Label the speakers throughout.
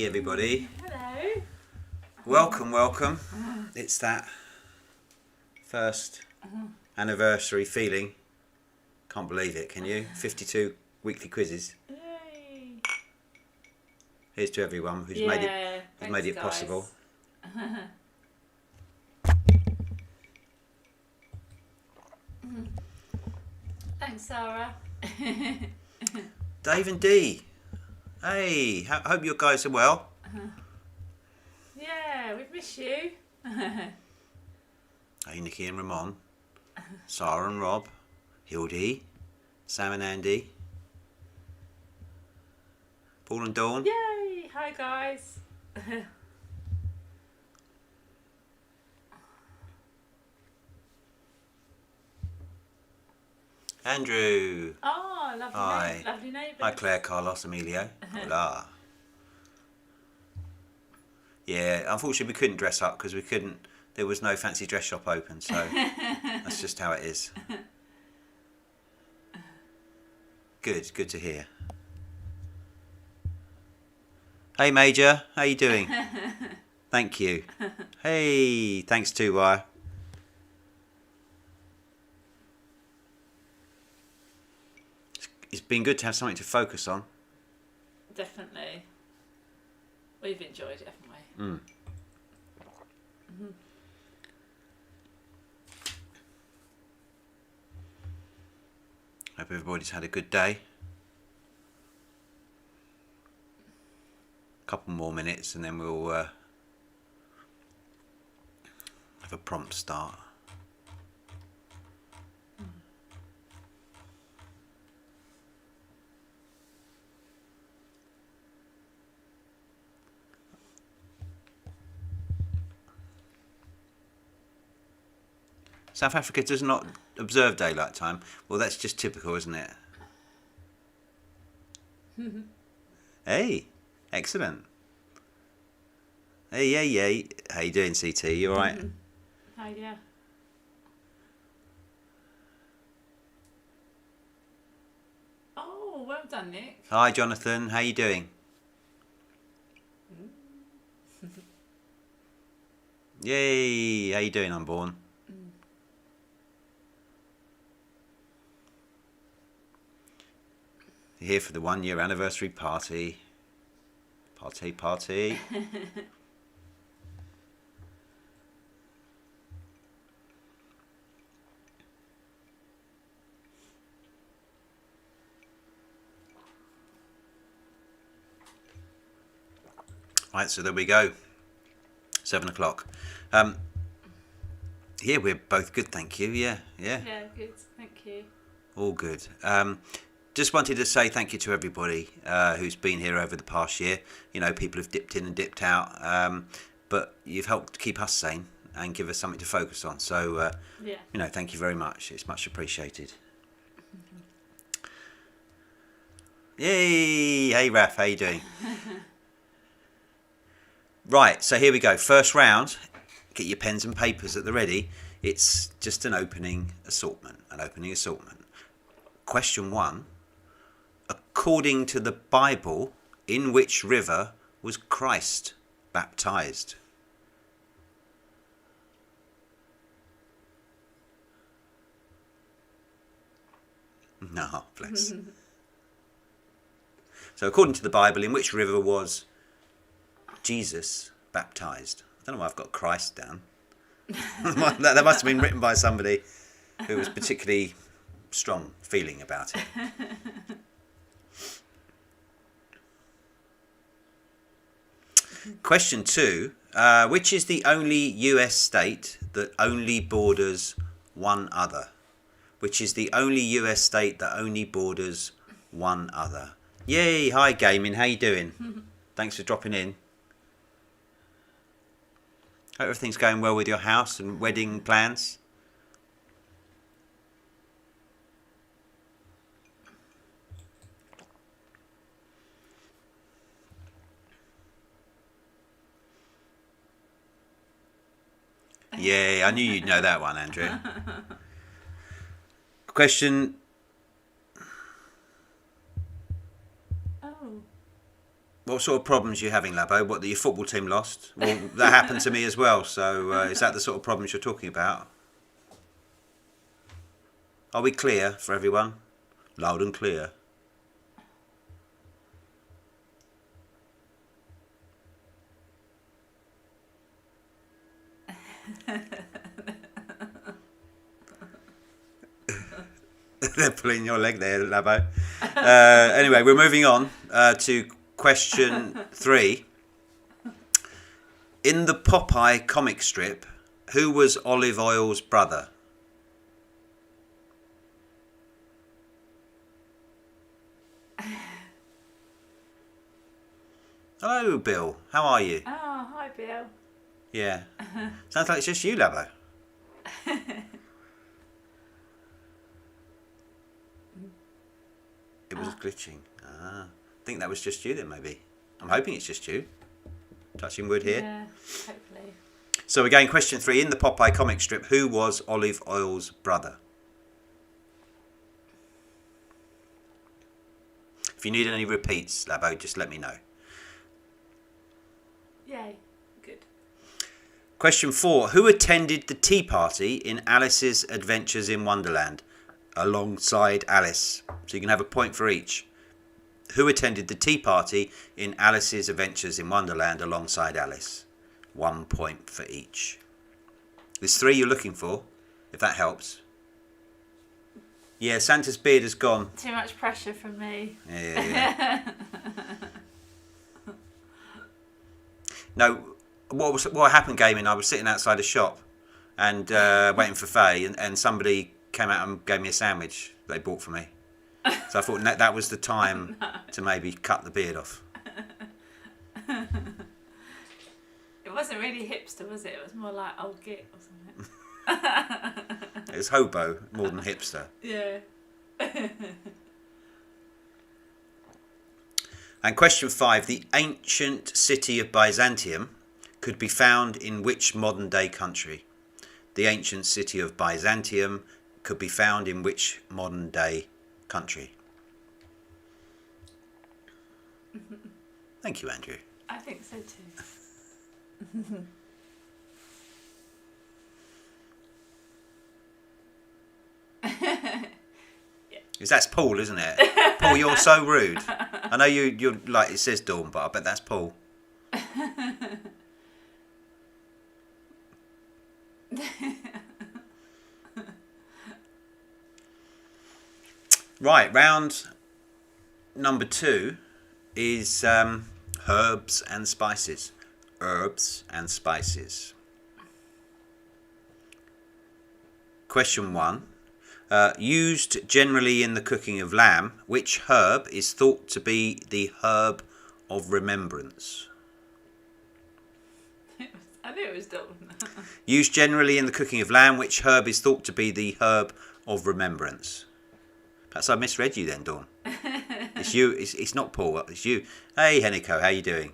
Speaker 1: everybody.
Speaker 2: Hello.
Speaker 1: Welcome. It's that first anniversary feeling. Can't believe it, can you? 52 weekly quizzes.
Speaker 2: Yay.
Speaker 1: Here's to everyone who's made it possible.
Speaker 2: Thanks, Sarah.
Speaker 1: Dave and Dee. Hey, hope you guys are well.
Speaker 2: Yeah, we've missed you.
Speaker 1: Hey, Nikki and Ramon. Sarah and Rob. Hildy. Sam and Andy. Paul and Dawn.
Speaker 2: Yay! Hi, guys.
Speaker 1: Andrew.
Speaker 2: Oh, lovely.
Speaker 1: Hi.
Speaker 2: Lovely neighbours.
Speaker 1: Hi, Claire, Carlos, Emilio. Hola. Yeah, unfortunately we couldn't dress up because there was no fancy dress shop open, so that's just how it is. Good to hear. Hey Major, how you doing? Thank you. Hey, thanks too, It's been good to have something to focus on.
Speaker 2: Definitely. We've enjoyed it, haven't we?
Speaker 1: Hope everybody's had a good day. Couple more minutes and then we'll have a prompt start. South Africa does not observe daylight time. Well, that's just typical, isn't it? Hey, excellent. Hey. How you doing, CT? You all right?
Speaker 2: Hi, yeah. Oh, well done, Nick.
Speaker 1: Hi, Jonathan. How you doing? Yay! How you doing, Unborn? Here for the 1 year anniversary party. Party. Right, so there we go. 7 o'clock. Yeah, we're both good, thank you. Yeah.
Speaker 2: Yeah, good. Thank you.
Speaker 1: All good. Just wanted to say thank you to everybody who's been here over the past year. You know, people have dipped in and dipped out, but you've helped keep us sane and give us something to focus on. So, you know, thank you very much. It's much appreciated. Yay! Hey, Raf, how you doing? Right, so here we go. First round. Get your pens and papers at the ready. It's just an opening assortment. Question 1. According to the Bible, in which river was Christ baptized? No, bless. So according to the Bible, in which river was Jesus baptized? I don't know why I've got Christ down. That must have been written by somebody who was particularly strong feeling about it. Question 2. Which is the only US state that only borders one other? Which is the only US state that only borders one other? Yay! Hi, Gaming. How you doing? Thanks for dropping in. Hope everything's going well with your house and wedding plans. Yeah, I knew you'd know that one, Andrew. Question.
Speaker 2: Oh.
Speaker 1: What sort of problems are you having, Labo? What, that your football team lost? Well, that happened to me as well. So is that the sort of problems you're talking about? Are we clear for everyone? Loud and clear. They're pulling your leg there, Labo. Anyway, we're moving on to question 3. In the Popeye comic strip, who was Olive Oil's brother? Hello, Bill. How are you?
Speaker 2: Oh, hi, Bill.
Speaker 1: Yeah. Sounds like it's just you, Labo. It was glitching. I think that was just you then, maybe. I'm hoping it's just you. Touching wood here.
Speaker 2: Yeah, hopefully.
Speaker 1: So again, question 3. In the Popeye comic strip, who was Olive Oil's brother? If you need any repeats, Labo, just let me know.
Speaker 2: Yay, good.
Speaker 1: Question 4. Who attended the tea party in Alice's Adventures in Wonderland alongside Alice? So you can have a point for each. Who attended the tea party in Alice's Adventures in Wonderland alongside Alice? 1 point for each. There's 3 you're looking for, if that helps. Yeah, Santa's beard has gone.
Speaker 2: Too much pressure from me.
Speaker 1: Yeah. No, what happened, Gaming? I was sitting outside a shop and waiting for Faye, and somebody came out and gave me a sandwich they bought for me. So I thought that was the time to maybe cut the beard off.
Speaker 2: It wasn't really hipster, was it? It was more like old git or something.
Speaker 1: It was hobo more than hipster.
Speaker 2: Yeah.
Speaker 1: And question 5. The ancient city of Byzantium could be found in which modern day country? The ancient city of Byzantium could be found in which modern day country? Thank you, Andrew.
Speaker 2: I think so too.
Speaker 1: That's Paul, isn't it? Paul, you're so rude. I know you're like, it says Dawn, but I bet that's Paul. Right, round number 2 is herbs and spices. Herbs and spices. Question 1. Used generally in the cooking of lamb, which herb is thought to be the herb of remembrance?
Speaker 2: I knew it was Dawn.
Speaker 1: Used generally in the cooking of lamb, which herb is thought to be the herb of remembrance? Perhaps I misread you then, Dawn. It's you. It's not Paul. It's you. Hey, Heniko, how you doing?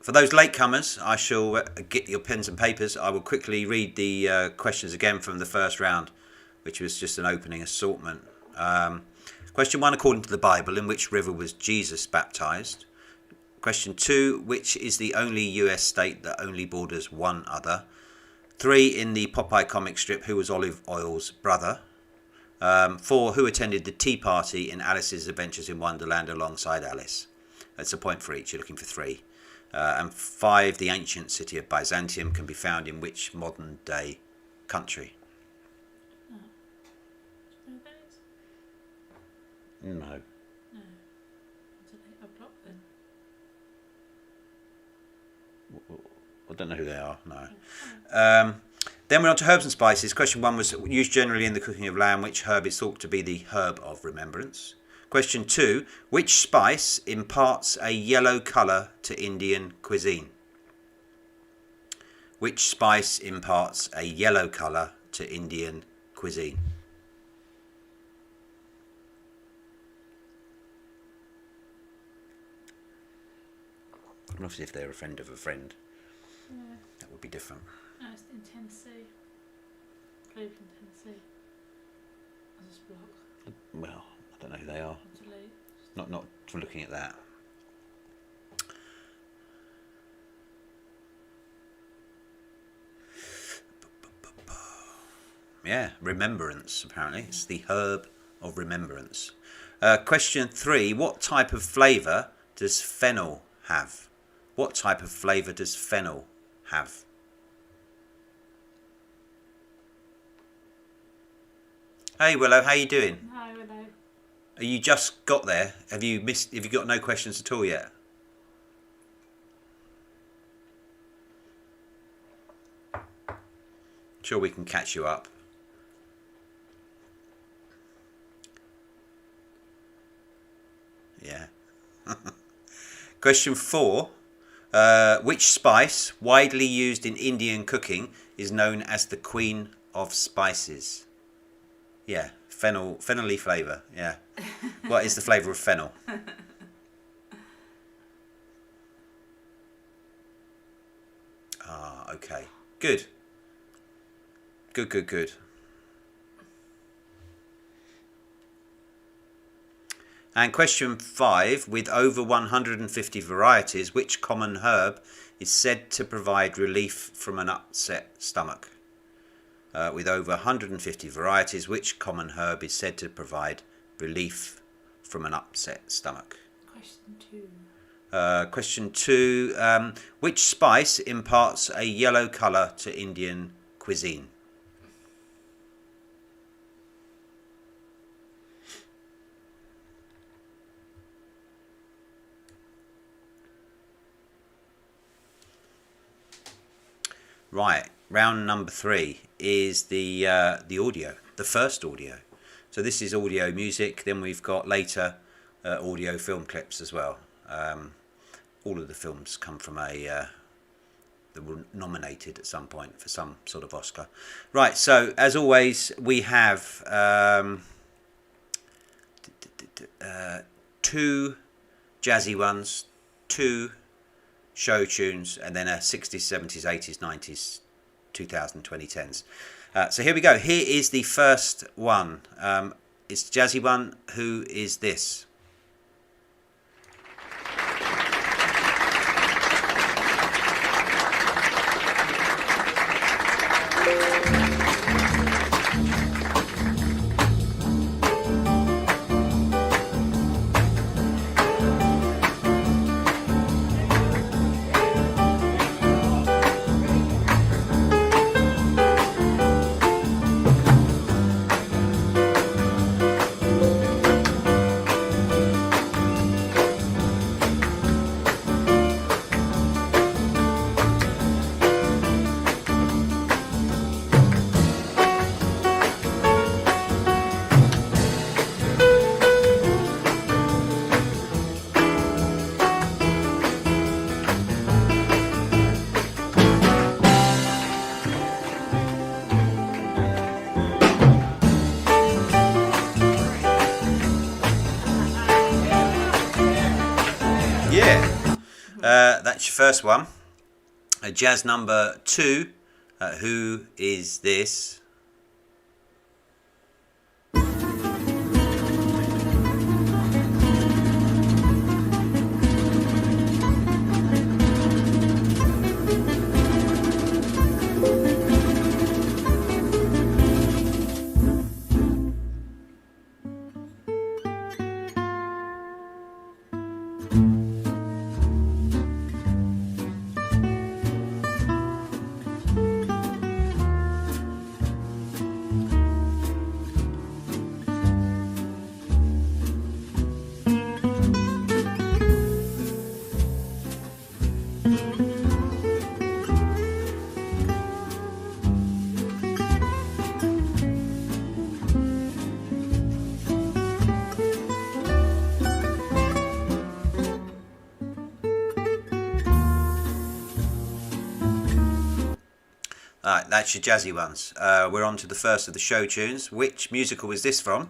Speaker 1: For those latecomers, I shall get your pens and papers. I will quickly read the questions again from the first round, which was just an opening assortment. Question 1, according to the Bible, in which river was Jesus baptized? Question 2, which is the only US state that only borders one other? 3, in the Popeye comic strip, who was Olive Oil's brother? 4, who attended the tea party in Alice's Adventures in Wonderland alongside Alice? That's a point for each. You're looking for 3. And 5, the ancient city of Byzantium can be found in which modern day country? No.
Speaker 2: No. I blocked them.
Speaker 1: I don't know who they are, no. Then we're on to herbs and spices. Question 1 was used generally in the cooking of lamb. Which herb is thought to be the herb of remembrance? Question 2, which spice imparts a yellow colour to Indian cuisine? Which spice imparts a yellow colour to Indian cuisine? Obviously, if they're a friend of a friend,
Speaker 2: Yeah.
Speaker 1: that would be different.
Speaker 2: No, it's in Tennessee. Cleveland, Tennessee. As a block.
Speaker 1: Well, I don't know who they are.
Speaker 2: Delete.
Speaker 1: Not from looking at that. Yeah, remembrance, apparently. It's the herb of remembrance. Question 3. What type of flavour does fennel have? What type of flavour does fennel have? Hey Willow, how you doing?
Speaker 2: Hi, Willow.
Speaker 1: Are you just got there? Have you got no questions at all yet? Sure, we can catch you up. Yeah. Question 4. Which spice, widely used in Indian cooking, is known as the Queen of Spices? Yeah, fennel-y flavour, yeah. What is the flavour of fennel? Ah, okay. Good. Good. And question 5, with over 150 varieties, which common herb is said to provide relief from an upset stomach? With over 150 varieties, which common herb is said to provide relief from an upset stomach? Question 2, which spice imparts a yellow colour to Indian cuisine? Right, round number 3 is the audio, the first audio. So this is audio music. Then we've got later audio film clips as well. All of the films come from they were nominated at some point for some sort of Oscar. Right, so as always, we have 2 jazzy ones, 2 show tunes, and then a 60s, 70s, 80s, 90s, 2000, 2010s. So here we go. Here is the first one. It's the jazzy one. Who is this? That's your first one. Jazz number 2. Who is this? Alright, that's your jazzy ones. We're on to the first of the show tunes. Which musical is this from?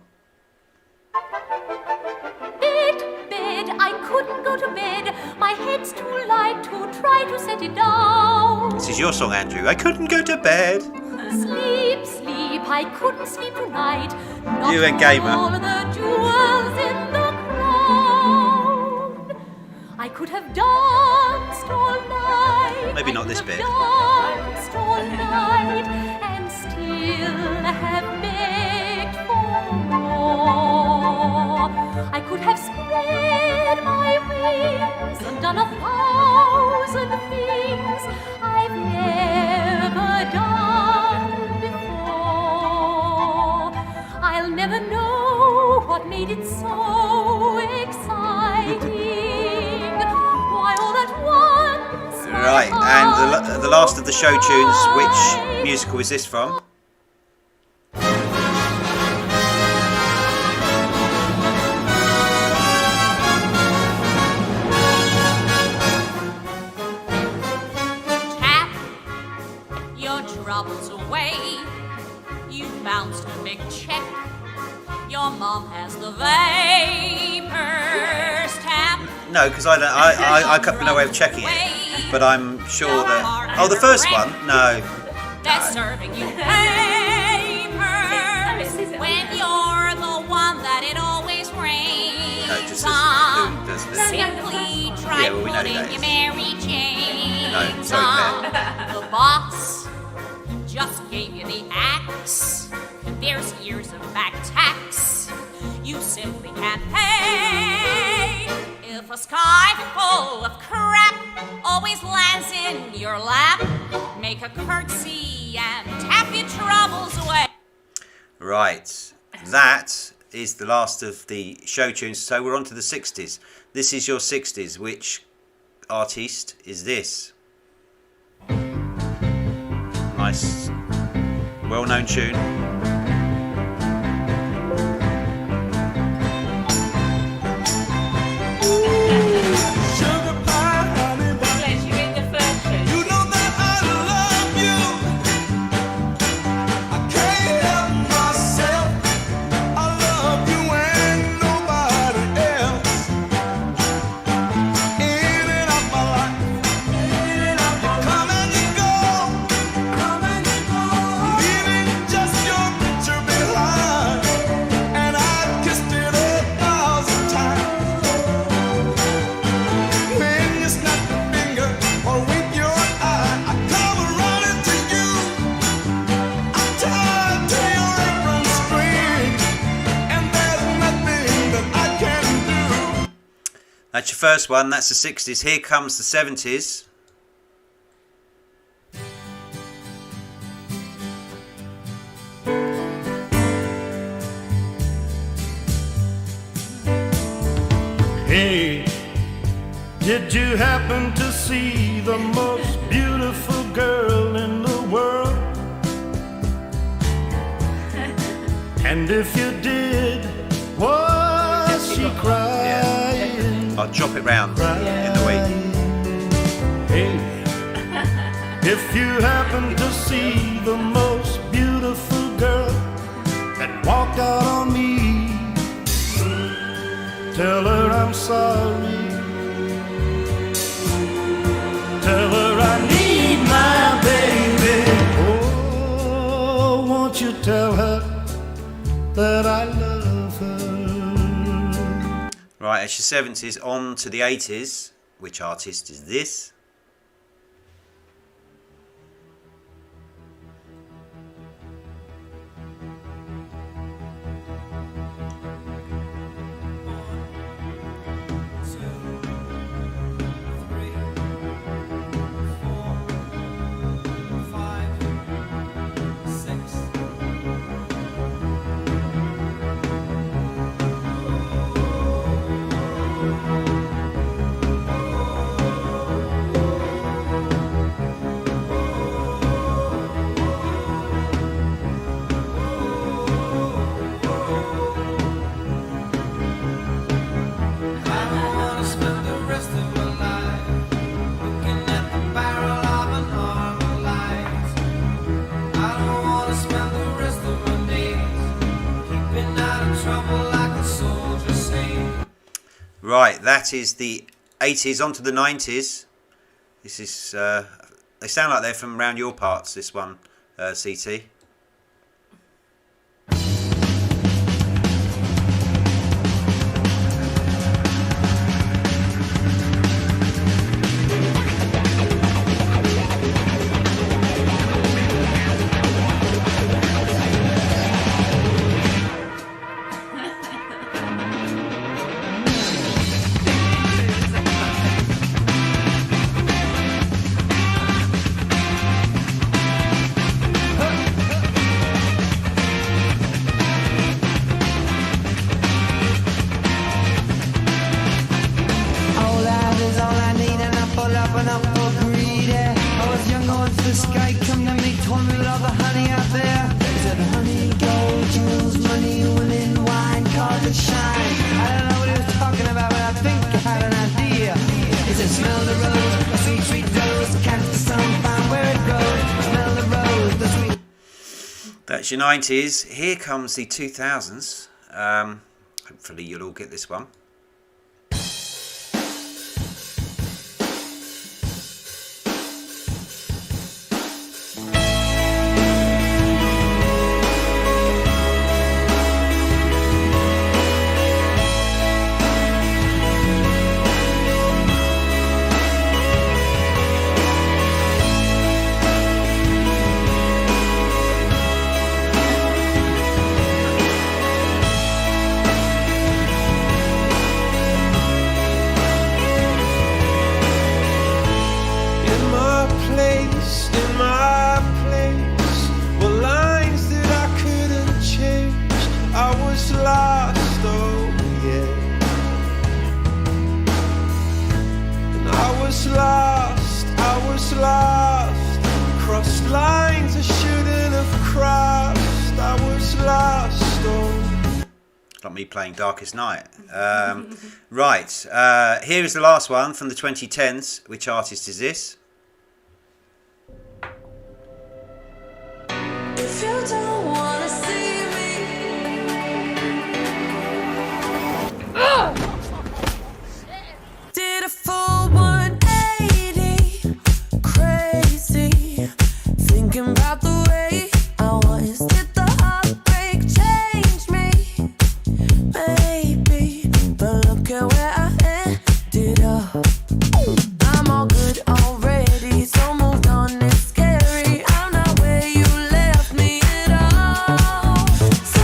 Speaker 3: Bed, I couldn't go to bed. My head's too light to try to set it down.
Speaker 1: This is your song, Andrew. I couldn't go to bed.
Speaker 3: Sleep, I couldn't sleep tonight. Not
Speaker 1: You and Gamer.
Speaker 3: all the jewels in the crown. I could have danced all night.
Speaker 1: Maybe not
Speaker 3: I
Speaker 1: this
Speaker 3: could
Speaker 1: bit.
Speaker 3: have danced all night and still have begged for more. I could have spread my wings and done 1,000 things I've never done before. I'll never know what made it so exciting. Why all at once my
Speaker 1: Right, and the last of the show tunes, which musical is this from?
Speaker 3: Tap your troubles away. You bounced a big check. Your mom has the vapors. Tap.
Speaker 1: No, because I got no way of checking it, but I'm sure that. Oh, the first one? No.
Speaker 3: That's serving you papers when you're the one that it always rains
Speaker 1: No, just
Speaker 3: on.
Speaker 1: who does this?
Speaker 3: Simply try
Speaker 1: Yeah, well, we know who
Speaker 3: putting
Speaker 1: that
Speaker 3: your
Speaker 1: is.
Speaker 3: Mary Jane
Speaker 1: No, sorry,
Speaker 3: on. The boss just gave you the axe. There's years of back tax you simply can't pay. If a sky full of crap always lands in your lap, make a curtsy and tap your troubles away.
Speaker 1: Right, that is the last of the show tunes. So we're on to the 60s. This is your 60s. Which artiste is this? Nice, well-known tune.
Speaker 4: Sugar pie, honey bun.
Speaker 2: Glenn, you read the first show.
Speaker 4: You know that I love you. I can't help myself. I love you and nobody else. In and out my life. You come and you go. Leaving just your picture behind. And I've kissed it 1,000 times. When you snap your finger or wink your eye, I come running to you. I'm tied to your apron string, and there's nothing that I can do.
Speaker 1: That's your first one. That's the 60s. Here comes the 70s.
Speaker 4: Hey, did you happen to see the most beautiful girl in the world? And if you did, was she crying?
Speaker 1: I'll chop it round in the week.
Speaker 4: Hey, if you happen to see the most beautiful girl that walked out on me, tell her I'm sorry. Tell her I need my baby. Oh, won't you tell her that I love her?
Speaker 1: Right, it's your 70s. On to the 80s. Which artist is this? Right, that is the 80s. On to the 90s. This is, they sound like they're from around your parts, this one, CT.
Speaker 4: Smell the rose, the sweet, sweet rose. Catch the sun, find where it grows. Smell the rose, the sweet.
Speaker 1: That's your 90s. Here comes the 2000s. Hopefully you'll all get this one.
Speaker 5: In my place, were lines that I couldn't change. I was lost, oh yeah. And I was lost. Crossed lines I shouldn't have crossed. I was lost, oh.
Speaker 1: Like me playing Darkest Night. Right, here is the last one from the 2010s. Which artist is this?
Speaker 6: If you don't wanna see me, did a full 180, crazy, thinking about the way I was. Did the heartbreak change me? Maybe, but look at where I ended up. I'm all good already, so moved on. It's scary. I'm not where you left me at all. So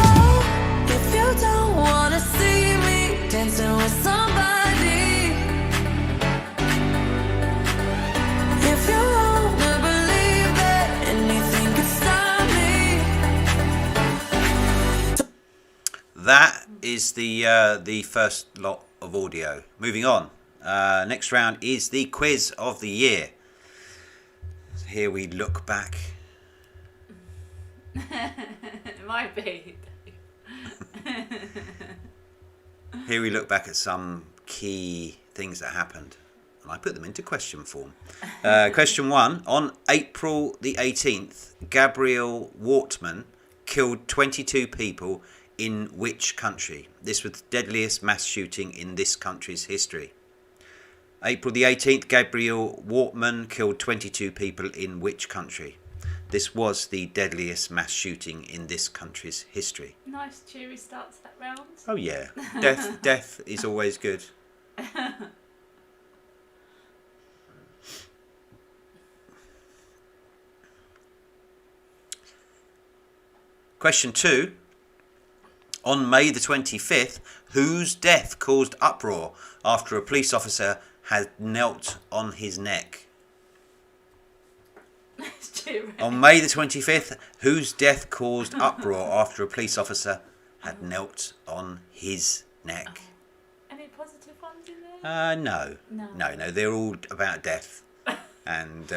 Speaker 6: if you don't wanna see me dancing with somebody, if you wanna believe that anything can stop me.
Speaker 1: That is the first lot of audio. Moving on. Next round is the quiz of the year. Here we look back.
Speaker 2: It might be.
Speaker 1: Here we look back at some key things that happened. And I put them into question form. Question 1. On April the 18th, Gabriel Wortman killed 22 people in which country? This was the deadliest mass shooting in this country's history. April the 18th, Gabriel Wortman killed 22 people in which country? This was the deadliest mass shooting in this country's history.
Speaker 2: Nice cheery start to that round.
Speaker 1: Oh yeah, death is always good. Question 2. On May the 25th, whose death caused uproar after a police officer had knelt on his neck?
Speaker 2: Nice cheery.
Speaker 1: On May the 25th, whose death caused uproar after a police officer had knelt on his neck?
Speaker 2: Any positive ones in there?
Speaker 1: No. No, they're all about death and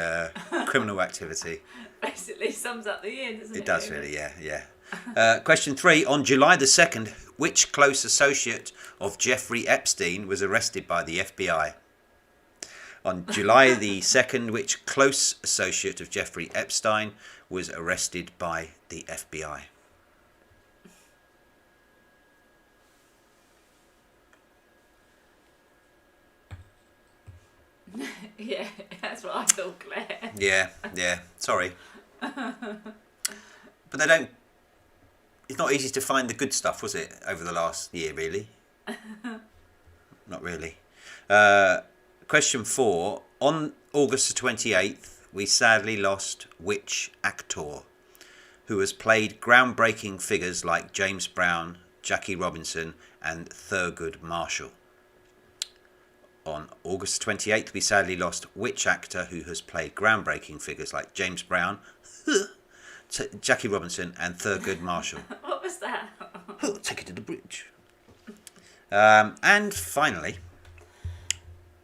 Speaker 1: criminal activity.
Speaker 2: Basically sums up the year, doesn't it?
Speaker 1: It does really, yeah. Question 3. On July the 2nd, which close associate of Jeffrey Epstein was arrested by the FBI? On July the 2nd, which close associate of Jeffrey Epstein was arrested by the FBI?
Speaker 2: Yeah, that's what I thought, Claire.
Speaker 1: Yeah. Sorry. But they don't... It's not easy to find the good stuff, was it, over the last year, really? Not really. Question 4. On August the 28th, we sadly lost which actor who has played groundbreaking figures like James Brown, Jackie Robinson and Thurgood Marshall? On August 28th, we sadly lost which actor who has played groundbreaking figures like James Brown, Jackie Robinson and Thurgood Marshall?
Speaker 2: What was that?
Speaker 1: Take it to the bridge. And finally,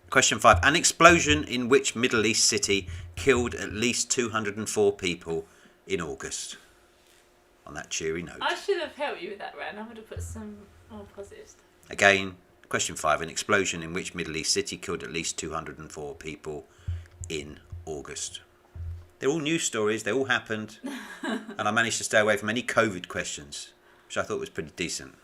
Speaker 1: question 5. An explosion in which Middle East city killed at least 204 people in August? On that cheery note.
Speaker 2: I should have helped you with that round. I would have put some more positive stuff.
Speaker 1: Again, Question 5. An explosion in which Middle East city killed at least 204 people in August. They're all news stories. They all happened. And I managed to stay away from any COVID questions, which I thought was pretty decent.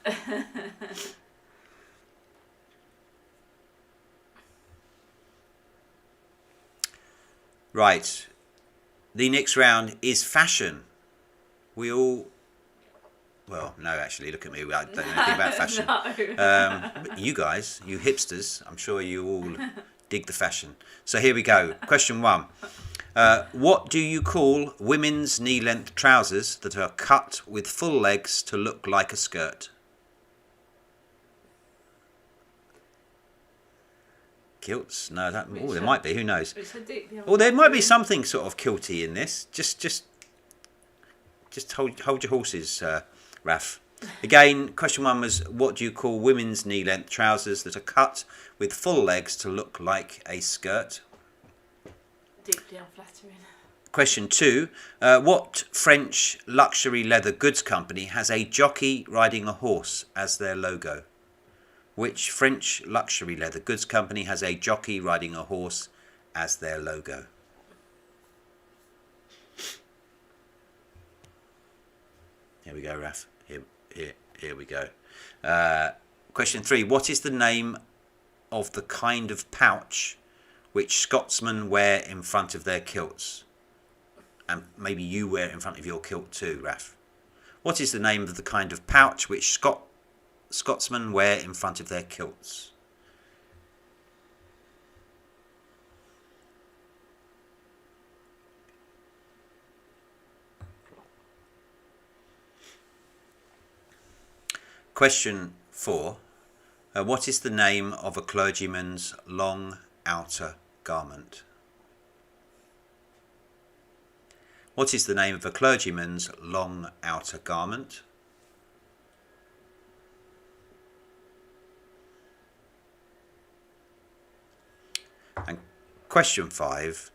Speaker 1: Right. The next round is fashion. We all... Well, no, actually, look at me. I don't know anything about fashion. But you guys, you hipsters, I'm sure you all dig the fashion. So here we go. Question 1. What do you call women's knee-length trousers that are cut with full legs to look like a skirt? Kilts? No, that. Oh, there might be. Who knows? Oh, there might be something sort of kilty in this. Just hold your horses, Raf. Again, question 1 was, what do you call women's knee-length trousers that are cut with full legs to look like a skirt?
Speaker 2: Deeply unflattering.
Speaker 1: Question 2, what French luxury leather goods company has a jockey riding a horse as their logo? Which French luxury leather goods company has a jockey riding a horse as their logo? Here we go, Raf. Here we go. Question 3. What is the name of the kind of pouch which Scotsmen wear in front of their kilts? And maybe you wear it in front of your kilt too, Raf. What is the name of the kind of pouch which Scotsmen wear in front of their kilts? Question 4. What is the name of a clergyman's long outer garment? What is the name of a clergyman's long outer garment? And question 5.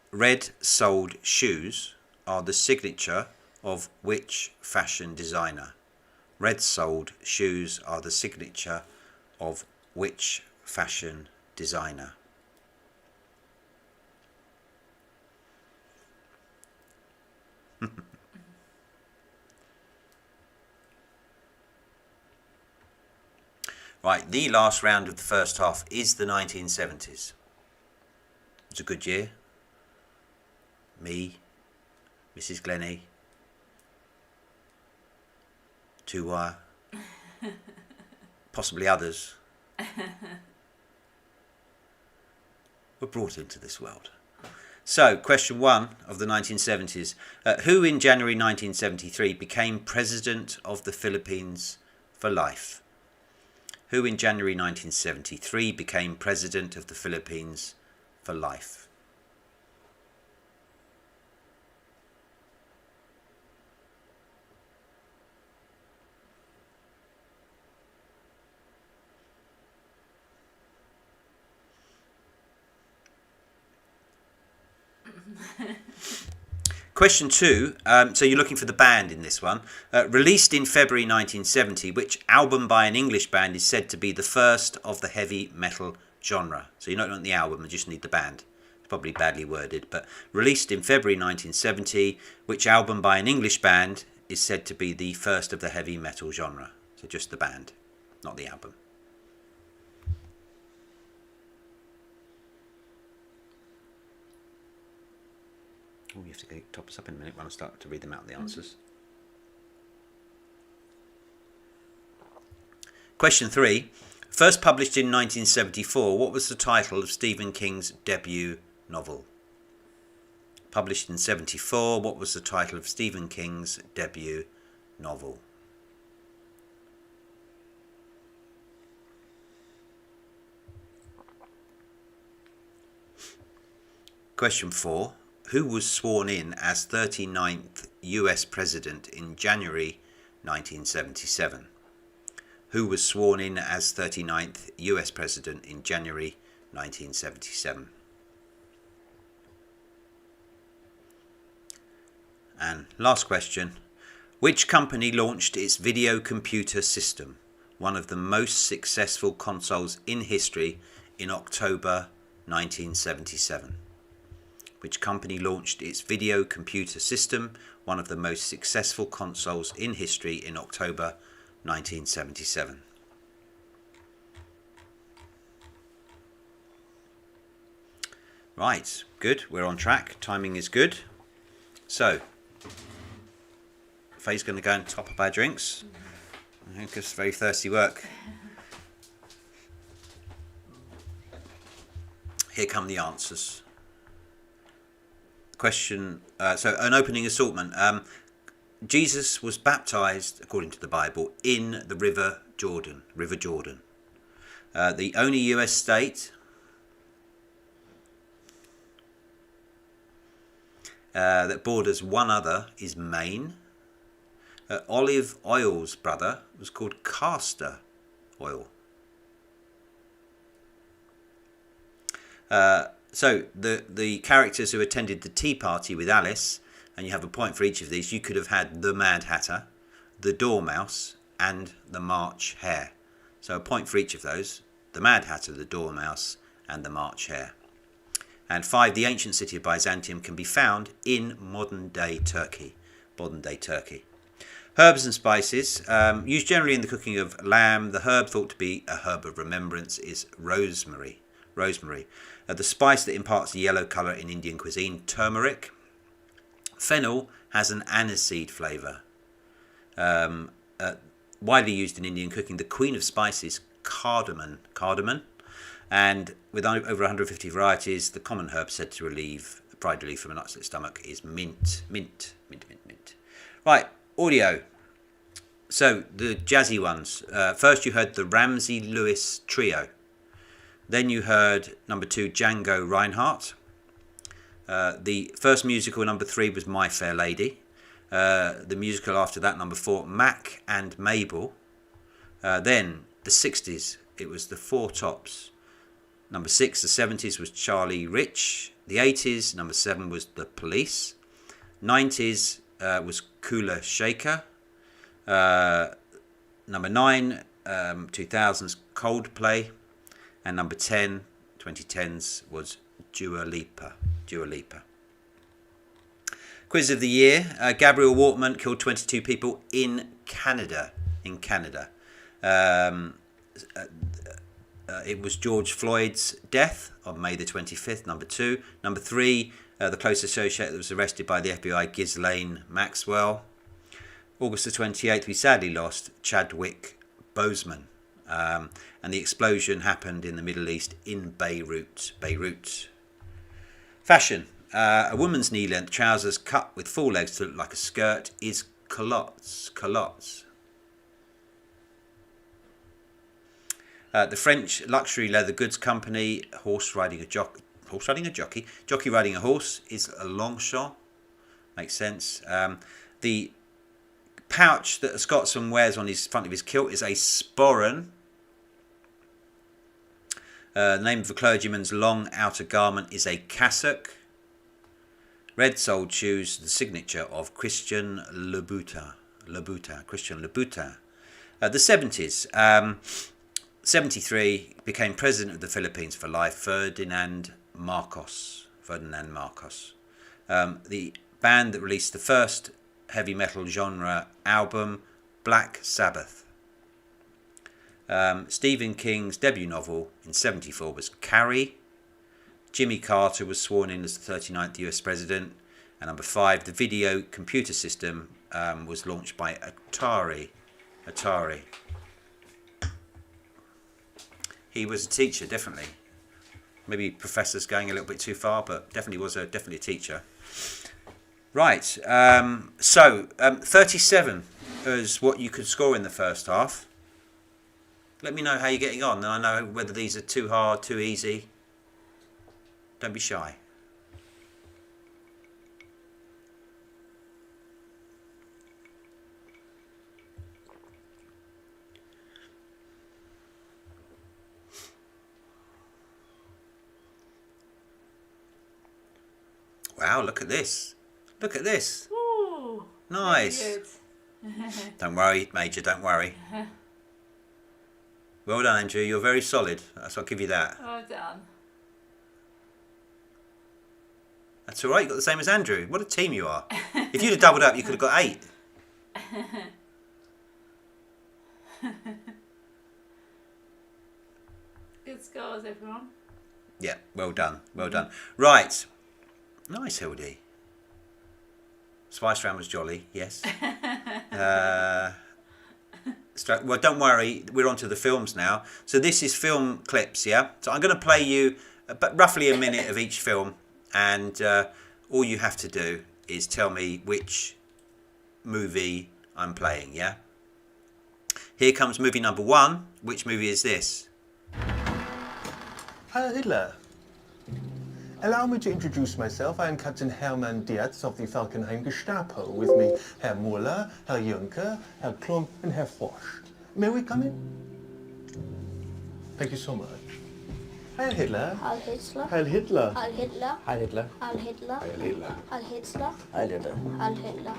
Speaker 1: Red-soled shoes are the signature of which fashion designer? Red-soled shoes are the signature of which fashion designer? Right, the last round of the first half is the 1970s. It was a good year. Me, Mrs. Glennie, 2 possibly others, were brought into this world. So, question 1 of the 1970s. Who in January 1973 became President of the Philippines for life? Who in January 1973 became President of the Philippines for life? Question 2, so you're looking for the band in this one. Released in February 1970, which album by an English band is said to be the first of the heavy metal genre? So you don't want the album, you just need the band. It's probably badly worded, but released in February 1970, which album by an English band is said to be the first of the heavy metal genre? So just the band, not the album. Oh, you have to top us up in a minute when I start to read them out, the answers. Question 3. First published in 1974, what was the title of Stephen King's debut novel? Published in 74, what was the title of Stephen King's debut novel? Question 4. Who was sworn in as 39th US President in January 1977? Who was sworn in as 39th US President in January 1977? And last question. Which company launched its video computer system? one of the most successful consoles in history in October 1977? Which company launched its video computer system, one of the most successful consoles in history, in October 1977? Right, good. We're on track. Timing is good. So, Faye's going to go and top up our drinks. I think it's very thirsty work. Here come the answers. Question, so an opening assortment. Jesus was baptized, according to the Bible, in the River Jordan. The only US state that borders one other is Maine. Olive oil's brother was called castor oil. So the characters who attended the tea party with Alice, and you have a point for each of these, you could have had the Mad Hatter, the Dormouse, and the March Hare. So a point for each of those: the Mad Hatter, the Dormouse, and the March Hare. And 5, the ancient city of Byzantium can be found in modern-day Turkey. Herbs and spices, used generally in the cooking of lamb. The herb thought to be a herb of remembrance is rosemary. The spice that imparts a yellow colour in Indian cuisine, turmeric. Fennel has an aniseed flavour. Widely used in Indian cooking. The queen of spices, cardamom. And with over 150 varieties, the common herb said to provide relief from an upset stomach is mint. Right, audio. So, the jazzy ones. First you heard the Ramsey Lewis Trio. Then you heard number 2, Django Reinhardt. The first musical, number 3, was My Fair Lady. The musical after that, number 4, Mac and Mabel. Then, the 60s, it was the Four Tops. Number 6, the 70s, was Charlie Rich. The 80s, number 7, was The Police. 90s was Kula Shaker. Number 9, 2000s, Coldplay. And number 10, 2010s, was Dua Lipa. Quiz of the year. Gabriel Wortman killed 22 people in Canada. It was George Floyd's death on May the 25th, number 2. Number 3, the close associate that was arrested by the FBI, Ghislaine Maxwell. August the 28th, we sadly lost Chadwick Boseman. And the explosion happened in the Middle East in Beirut. Fashion. A woman's knee-length trousers cut with full legs to look like a skirt is culottes. The French luxury leather goods company, jockey riding a horse, is a Longchamp. Makes sense. The pouch that a Scotsman wears on his front of his kilt is a sporran. The name of a clergyman's long outer garment is a cassock. Red-soled shoes, the signature of Christian Louboutin. The 70s. 73, became president of the Philippines for life, Ferdinand Marcos. The band that released the first heavy metal genre album, Black Sabbath. Stephen King's debut novel in 74 was Carrie. Jimmy Carter was sworn in as the 39th US president. And number 5, the video computer system was launched by Atari. He was a teacher, definitely. Maybe professor's going a little bit too far, but definitely was a teacher. Right, so 37 is what you could score in the first half. Let me know how you're getting on, and I know whether these are too hard, too easy. Don't be shy. Wow, look at this.
Speaker 2: Ooh,
Speaker 1: nice.
Speaker 2: really good.
Speaker 1: Don't worry, Major, don't worry. Well done, Andrew. You're very solid. I'll give you that.
Speaker 2: Well done.
Speaker 1: That's all right. You got the same as Andrew. What a team you are. If you'd have doubled up, you could have got 8.
Speaker 2: Good scores, everyone.
Speaker 1: Yeah, well done. Well done. Right. Nice, Hildy. Spice Round was jolly, yes. Well, don't worry. We're on to the films now. So this is film clips, yeah? So I'm going to play you roughly a minute of each film. And all you have to do is tell me which movie I'm playing, yeah? Here comes movie number 1. Which movie is this?
Speaker 7: Heil Hitler. Allow me to introduce myself. I am Captain Hermann Dietz of the Falkenhayn Gestapo. With me, Herr Muller, Herr Juncker, Herr Klum, and Herr Frosch. May we come in? Thank you so much. Heil Hitler.
Speaker 8: Heil Hitler.
Speaker 7: Heil Hitler.
Speaker 8: Heil Hitler.
Speaker 7: Heil Hitler.
Speaker 8: Heil Hitler.
Speaker 7: Heil Hitler.
Speaker 8: Heil Hitler.
Speaker 7: Heil Hitler.
Speaker 8: Heil Hitler.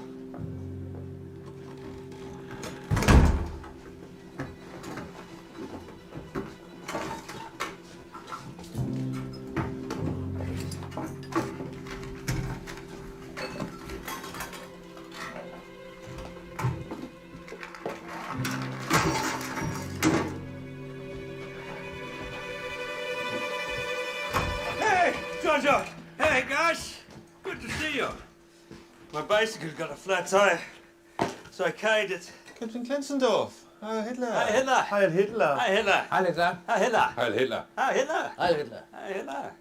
Speaker 5: Hey, Georgia! Hey, guys! Good to see you. My bicycle got a flat tire, so I carried it.
Speaker 7: Captain Klenzendorf. Heil Hitler.
Speaker 5: Heil Hitler.
Speaker 7: Heil Hitler.
Speaker 5: Hi, Hitler.
Speaker 9: Heil Hitler.
Speaker 5: Hi, Hitler.
Speaker 9: Heil Hitler.
Speaker 5: Hi, Hitler.
Speaker 9: Heil Hitler.
Speaker 5: Hi, Hitler.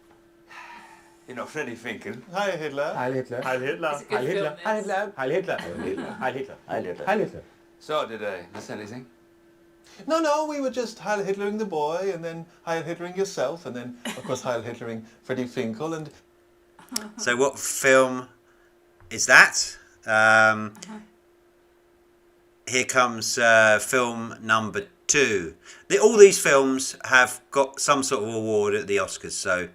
Speaker 5: You know, Freddie Finkel.
Speaker 7: Heil Hitler.
Speaker 9: Heil Hitler.
Speaker 7: Heil Hitler.
Speaker 2: It's a good
Speaker 7: Heil Hitler.
Speaker 2: film,
Speaker 9: Heil
Speaker 2: this.
Speaker 9: Hitler.
Speaker 7: Heil Hitler.
Speaker 9: Heil Hitler.
Speaker 7: Heil Hitler.
Speaker 9: Heil Hitler.
Speaker 7: Heil Hitler.
Speaker 5: So, did I miss anything?
Speaker 7: No, we were just Heil Hitlering the boy, and then Heil Hitlering yourself, and then, of course, Heil Hitlering Freddie Finkel, and
Speaker 1: So what film is that? Here comes film number 2. All these films have got some sort of award at the Oscars, so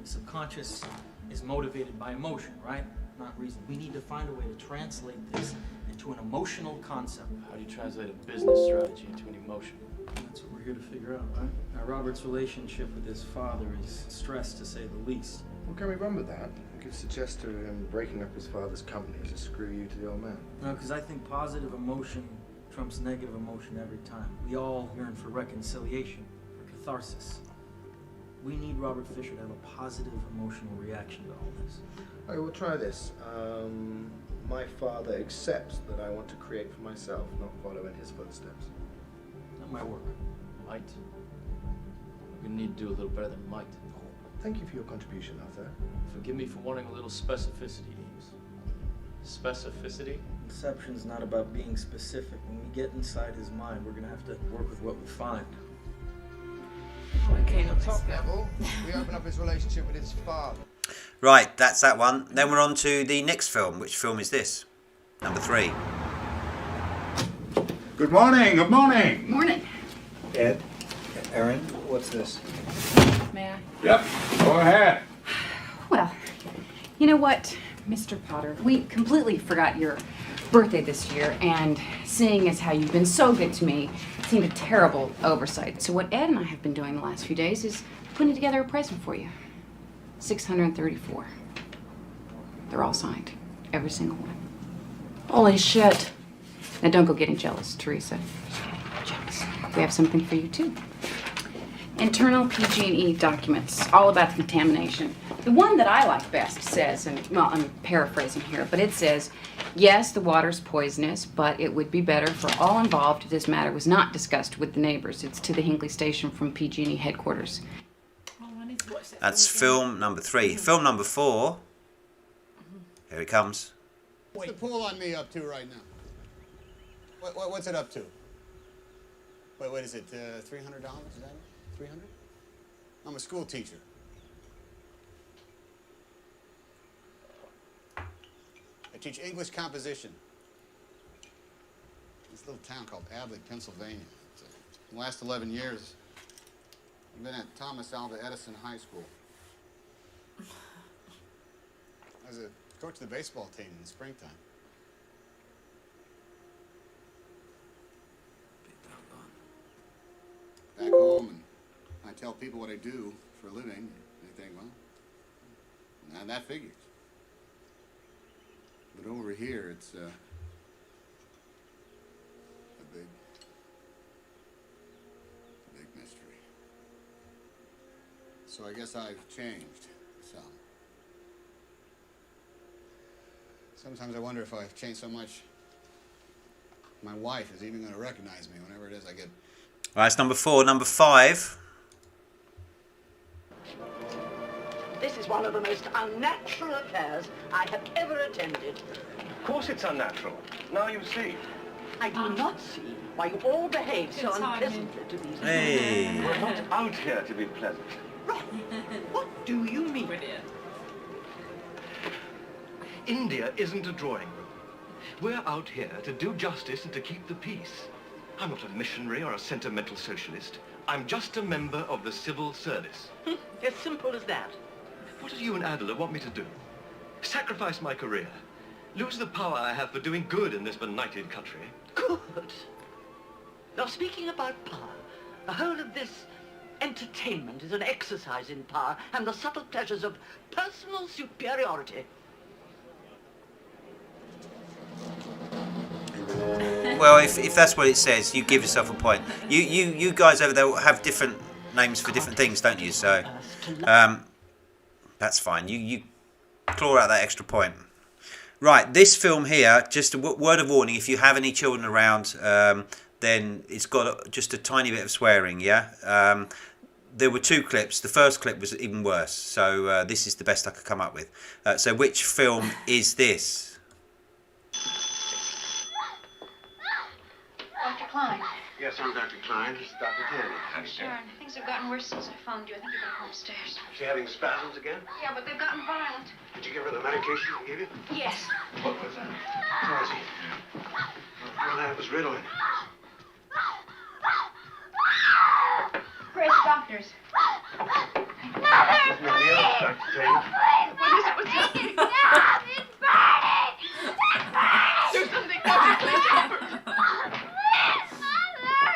Speaker 10: Subconscious is motivated by emotion, right? Not reason. We need to find a way to translate this into an emotional concept.
Speaker 11: How do you translate a business strategy into an emotion?
Speaker 10: That's what we're here to figure out, right? Now, Robert's relationship with his father is stressed, to say the least.
Speaker 11: Well, can we run with that? We could suggest to him breaking up his father's company to screw you to the old man.
Speaker 10: No, because I think positive emotion trumps negative emotion every time. We all yearn for reconciliation, for catharsis. We need Robert Fisher to have a positive emotional reaction to all this.
Speaker 11: Okay, we'll try this. My father accepts that I want to create for myself, not follow in his footsteps.
Speaker 10: That might work.
Speaker 11: Might. We need to do a little better than might. Thank you for your contribution, Arthur.
Speaker 12: Forgive me for wanting a little specificity, Deems. Specificity?
Speaker 10: Inception's not about being specific. When we get inside his mind, we're gonna have to work with what we find.
Speaker 2: Okay,
Speaker 11: On top level, we open up his relationship with his father.
Speaker 1: right, that's that one. Then we're on to the next film. Which film is this? Number 3.
Speaker 13: Good morning, good morning.
Speaker 14: Morning.
Speaker 11: Ed, Erin, what's this?
Speaker 14: May I?
Speaker 13: Yep, go ahead.
Speaker 14: Well, you know what, Mr. Potter? We completely forgot your birthday this year, and seeing as how you've been so good to me, it seemed a terrible oversight. So what Ed and I have been doing the last few days is putting together a present for you. 634. They're all signed. Every single one. Holy shit. Now don't go getting jealous, Teresa. Jealous. We have something for you too. Internal PG&E documents, all about the contamination. The one that I like best says, and well, I'm paraphrasing here, but it says, yes, the water's poisonous, but it would be better for all involved if this matter was not discussed with the neighbors. It's to the Hinckley Station from PG&E headquarters.
Speaker 2: Oh, I need to watch that.
Speaker 1: That's
Speaker 2: film
Speaker 1: film number 3. Film number 4. Here it comes.
Speaker 13: What's the pool on me up to right now? What's it up to? What is it, $300? Is that it? 300? I'm a school teacher. I teach English composition. This little town called Ablett, Pennsylvania. In the last 11 years, I've been at Thomas Alva Edison High School. I was a coach of the baseball team in the springtime. at what I do for a living, I think, well, now that figures. But over here, it's a big mystery. So I guess I've changed some. Sometimes I wonder if I've changed so much, my wife is even going to recognize me whenever it is I get.
Speaker 1: All right, it's number 4. Number 5.
Speaker 8: This is one of the most unnatural affairs I have ever attended.
Speaker 9: Of course it's unnatural. Now you see.
Speaker 8: I do not see why you all behave so
Speaker 2: Good timing.
Speaker 8: unpleasantly to these
Speaker 1: Hey.
Speaker 8: people.
Speaker 9: We're not out here to be pleasant.
Speaker 8: What do you mean?
Speaker 2: Brilliant.
Speaker 9: India isn't a drawing room. We're out here to do justice and to keep the peace. I'm not a missionary or a sentimental socialist. I'm just a member of the civil service.
Speaker 8: As simple as that.
Speaker 9: What do you and Adela want me to do? Sacrifice my career? Lose the power I have for doing good in this benighted country?
Speaker 8: Good. Now, speaking about power, the whole of this entertainment is an exercise in power and the subtle pleasures of personal superiority.
Speaker 1: Well, if that's what it says, you give yourself a point. You guys over there have different names for different things, don't you? So that's fine. You claw out that extra point. Right, this film here, just a word of warning, if you have any children around, then it's got just a tiny bit of swearing, yeah? There were 2 clips. The first clip was even worse, so this is the best I could come up with. So which film is this?
Speaker 15: Dr. Klein.
Speaker 16: Yes, I'm Dr. Klein. This is Dr. Tandy. How do you do?
Speaker 15: Sharon, things have gotten worse since I phoned you. I think you better go upstairs.
Speaker 16: Is she having spasms again?
Speaker 15: Yeah, but they've gotten violent.
Speaker 16: Did you give her the medication I gave you?
Speaker 15: Yes.
Speaker 16: What was that? Rosie. Well, that was Ritalin.
Speaker 15: Where's the doctors?
Speaker 16: Isn't it real, Dr. Tandy?
Speaker 15: What is it? What's happening? Stop! It's burning! It's burning! Do something, Doctor. Please help her. Stop! It's gonna kill me!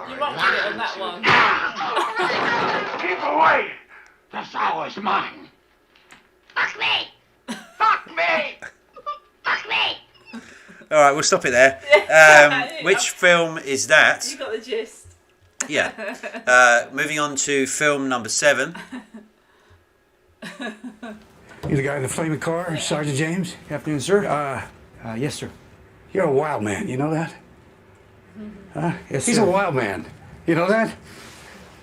Speaker 2: You might get it on that one.
Speaker 16: Keep away! This hour's mine.
Speaker 15: Fuck me!
Speaker 16: Fuck me!
Speaker 15: Fuck me!
Speaker 1: All right, we'll stop it there. Which film is that?
Speaker 2: You got the gist.
Speaker 1: Yeah. Moving on to film number 7.
Speaker 17: You the guy in the flaming car, Sergeant James? Afternoon, sir. Yes, sir. You're a wild man, you know that? Yes, He's a wild man. You know that?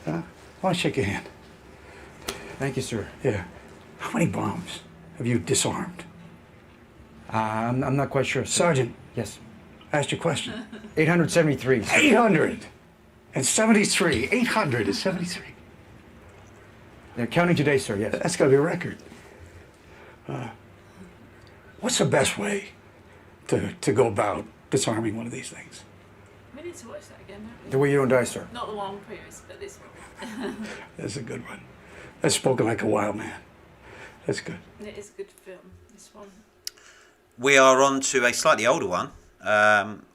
Speaker 17: Why don't I shake your hand? Thank you, sir. Yeah. How many bombs have you disarmed? I'm not quite sure. Sergeant. Yes. I asked you a question. 873. 873. 873. They're counting today, sir, yes. That's got to be a record. What's the best way to go about disarming one of these things?
Speaker 2: We need to watch that again, don't we?
Speaker 17: The way you don't die, sir.
Speaker 2: Not the one previous, but this one.
Speaker 17: That's a good one. That's spoken like a wild man. That's good.
Speaker 2: It is a good film, this one.
Speaker 1: We are on to a slightly older one.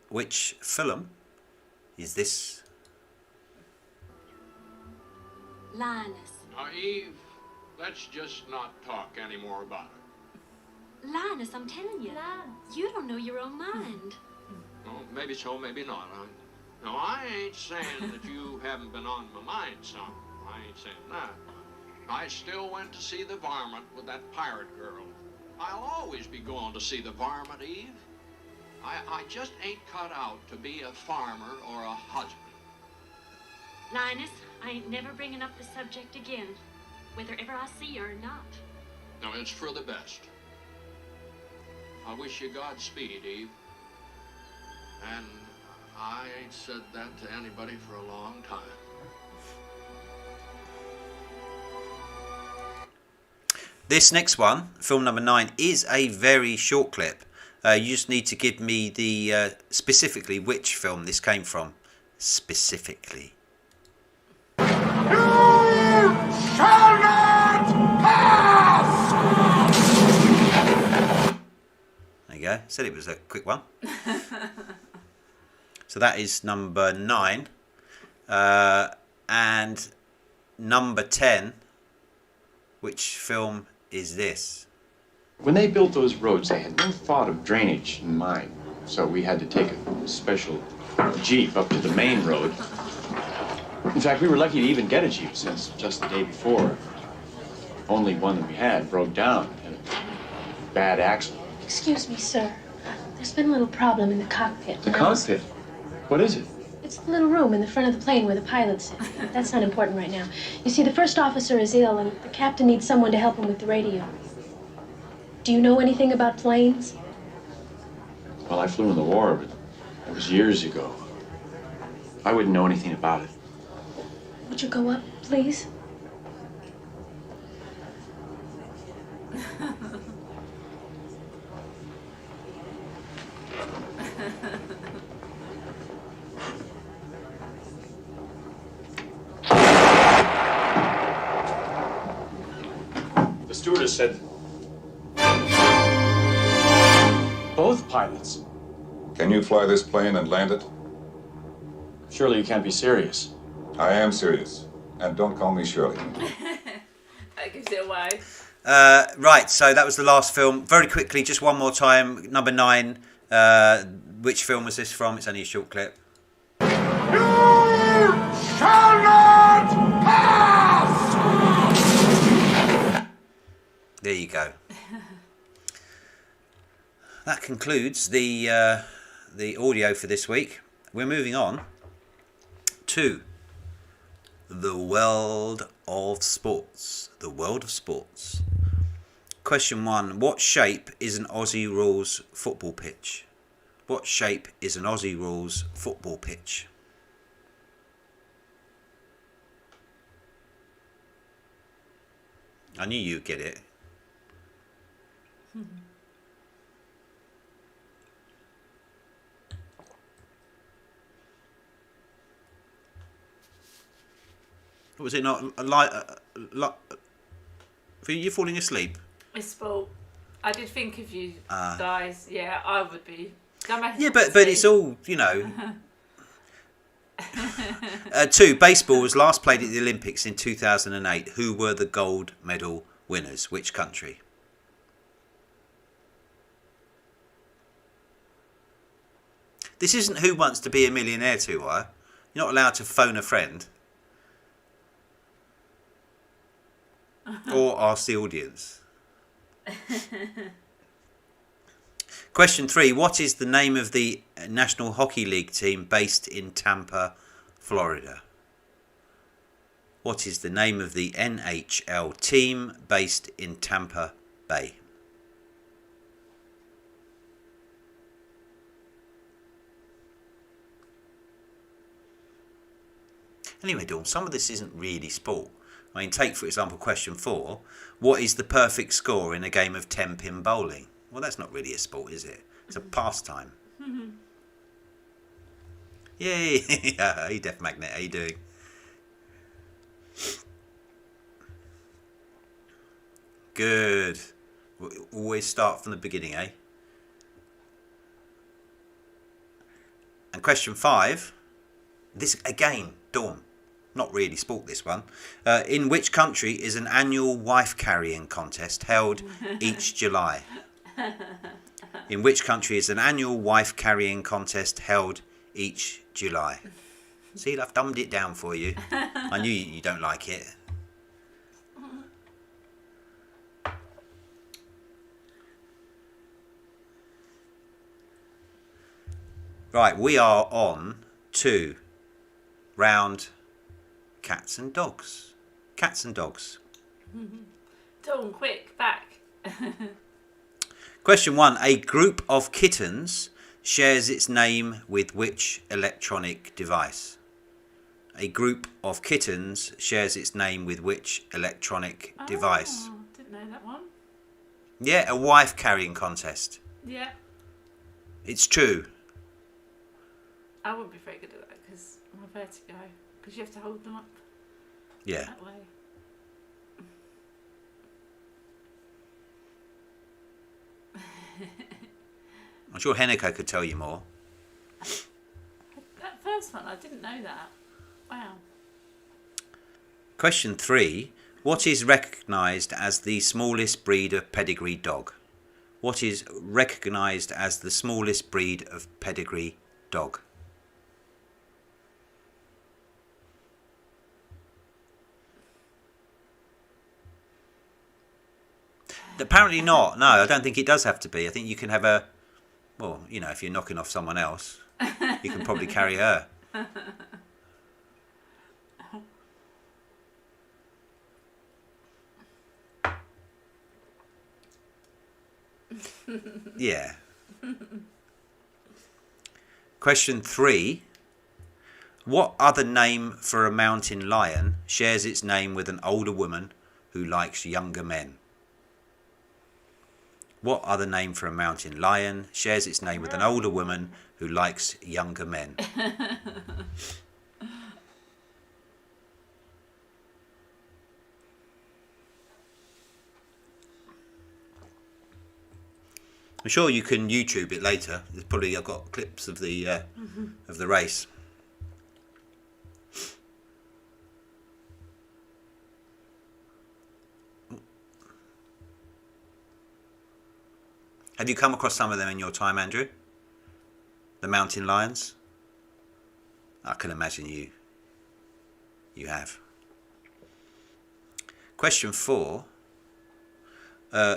Speaker 1: Which film is this?
Speaker 3: Linus.
Speaker 18: Now, Eve, let's just not talk anymore about it.
Speaker 3: Linus, I'm telling you. You don't know your own mind.
Speaker 18: Well, maybe so, maybe not. No, I ain't saying that you haven't been on my mind some. I ain't saying that. I still went to see the varmint with that pirate girl. I'll always be going to see the varmint, Eve. I just ain't cut out to be a farmer or a husband.
Speaker 3: Linus, I ain't never bringing up the subject again, whether ever I see you or not.
Speaker 18: No, it's for the best. I wish you Godspeed, Eve. And I ain't said that to anybody for a long time.
Speaker 1: This next one, film number 9, is a very short clip. You just need to give me the specifically which film this came from. Specifically.
Speaker 4: You shall not pass!
Speaker 1: go. Said it was a quick one. So that is number 9. And number 10, which film is this?
Speaker 19: When they built those roads, they had no thought of drainage in mind. So we had to take a special Jeep up to the main road. In fact, we were lucky to even get a Jeep since just the day before, only one that we had broke down in a bad accident.
Speaker 20: Excuse me, sir. There's been a little problem in the cockpit.
Speaker 19: The cockpit? What is it?
Speaker 20: It's the little room in the front of the plane where the pilots sit. That's not important right now. You see, the first officer is ill, and the captain needs someone to help him with the radio. Do you know anything about planes?
Speaker 19: Well, I flew in the war, but it was years ago. I wouldn't know anything about it.
Speaker 20: Would you go up, please?
Speaker 19: The stewardess said both pilots.
Speaker 21: Can you fly this plane and land it?
Speaker 19: Surely you can't be serious.
Speaker 21: I am serious. And don't call me Shirley.
Speaker 2: That gives it away.
Speaker 1: Right, so that was the last film. Very quickly, just one more time. Number 9. Which film was this from? It's only a short clip.
Speaker 4: Shall not pass!
Speaker 1: There you go. That concludes the audio for this week. We're moving on to the world of sports. The world of sports. Question 1. What shape is an Aussie rules football pitch? What shape is an Aussie rules football pitch? I knew you'd get it. Was it not a light? You're falling asleep.
Speaker 2: It's sport. I did think of you guys. Yeah, I would be.
Speaker 1: Yeah, but it's all, you know. 2. Baseball was last played at the Olympics in 2008. Who were the gold medal winners? Which country? This isn't Who Wants to Be a Millionaire, 2 You're not allowed to phone a friend. Or ask the audience. Question 3. What is the name of the National Hockey League team based in Tampa, Florida? What is the name of the NHL team based in Tampa Bay? Anyway, Dawn, some of this isn't really sport. I mean, take, for example, question 4. What is the perfect score in a game of 10-pin bowling? Well, that's not really a sport, is it? It's a pastime. Yay! Hey, Deaf Magnet, how you doing? Good. We'll always start from the beginning, eh? And question 5. This, again, Dawn. Not really sport, this one. In which country is an annual wife carrying contest held each July? In which country is an annual wife carrying contest held each July? See, I've dumbed it down for you. I knew you don't like it. Right, we are on to round cats and dogs. Cats and dogs.
Speaker 2: Dawn, quick, back.
Speaker 1: Question 1. A group of kittens shares its name with which electronic device? A group of kittens shares its name with which electronic device?
Speaker 2: Didn't know that one.
Speaker 1: Yeah, a wife carrying contest.
Speaker 2: Yeah.
Speaker 1: It's true.
Speaker 2: I wouldn't be very good at that because I'm a vertigo. Because you have to hold them up.
Speaker 1: Yeah.
Speaker 2: That way.
Speaker 1: I'm sure Heneko could tell you more.
Speaker 2: That first one, I didn't know that. Wow.
Speaker 1: Question 3. What is recognised as the smallest breed of pedigree dog? What is recognised as the smallest breed of pedigree dog? Apparently not. No, I don't think it does have to be. I think you can have a... Well, you know, if you're knocking off someone else, you can probably carry her. Yeah. Question 3. What other name for a mountain lion shares its name with an older woman who likes younger men? What other name for a mountain lion shares its name with an older woman who likes younger men? I'm sure you can YouTube it later. There's probably I've got clips of the race. Have you come across some of them in your time, Andrew? The mountain lions? I can imagine you have. Question 4.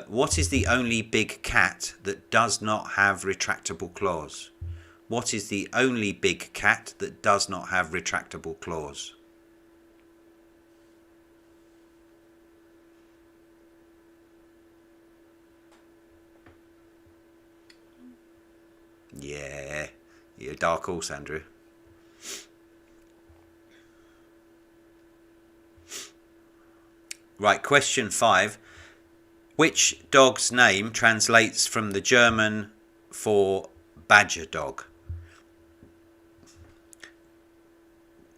Speaker 1: What is the only big cat that does not have retractable claws? What is the only big cat that does not have retractable claws? Yeah, you're a dark horse, Andrew. Right, question 5. Which dog's name translates from the German for badger dog?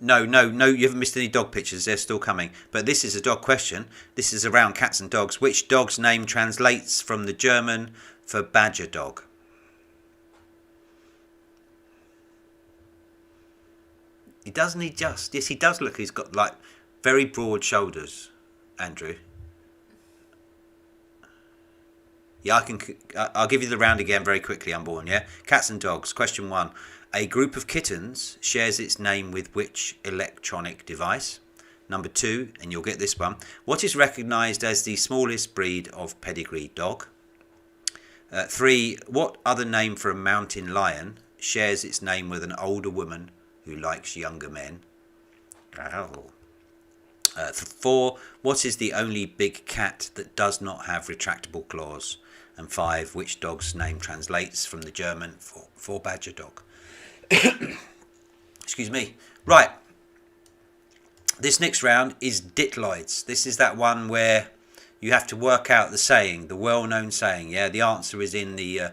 Speaker 1: No, you haven't missed any dog pictures. They're still coming. But this is a dog question. This is around cats and dogs. Which dog's name translates from the German for badger dog? Doesn't he just? Yes, he does look. He's got like very broad shoulders, Andrew. Yeah, I'll give you the round again very quickly, Unborn, yeah? Cats and dogs. Question 1. A group of kittens shares its name with which electronic device? Number 2, and you'll get this one. What is recognised as the smallest breed of pedigree dog? 3. What other name for a mountain lion shares its name with an older woman who likes younger men? 4. What is the only big cat that does not have retractable claws? And 5. Which dog's name translates from the German for badger dog? Excuse me. Right. This next round is ditloids. This is that one where you have to work out the saying, the well-known saying. Yeah, the answer is in the...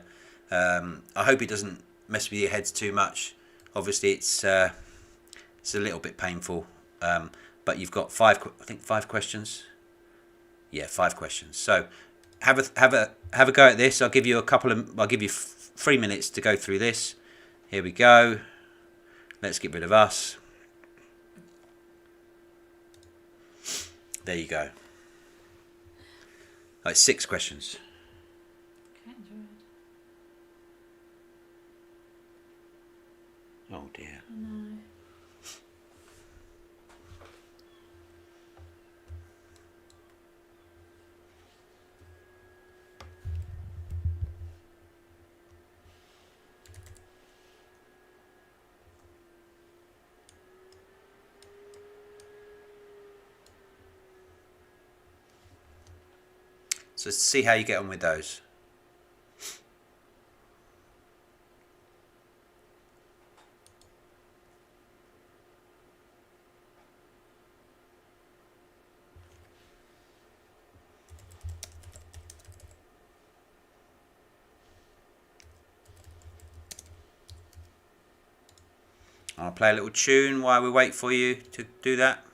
Speaker 1: I hope it doesn't mess with your heads too much. Obviously, it's a little bit painful. But you've got 5 questions. Yeah, 5 questions. So have a go at this. I'll give you 3 minutes to go through this. Here we go. Let's get rid of us. There you go. Right, 6 questions. Oh dear.
Speaker 2: No.
Speaker 1: So see how you get on with those. I'll play a little tune while we wait for you to do that.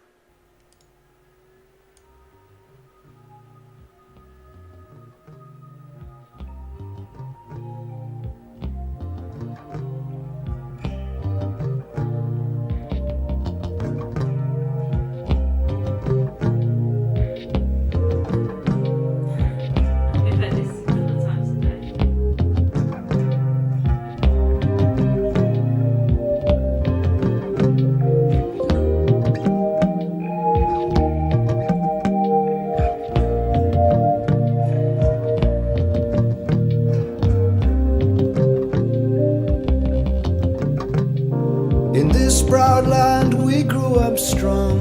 Speaker 4: proud land we grew up strong.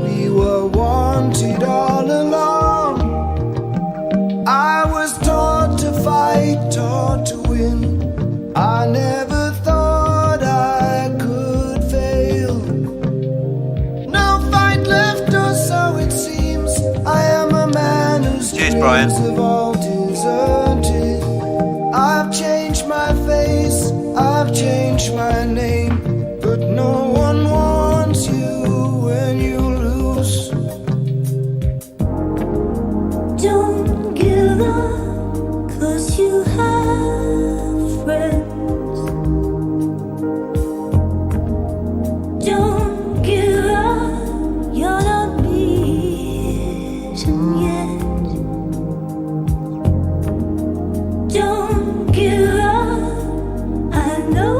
Speaker 4: We were wanted all along. I was taught to fight, taught to win. I never thought I could fail. No fight left, or so it seems. I am a man whose
Speaker 1: Cheers, Brian.
Speaker 4: dreams have all deserted. I've changed my face, I've changed my name, but no one wants you when you lose.
Speaker 15: Don't give up, 'cause you have friends. Don't give up, you're not beaten yet. Don't give up, I know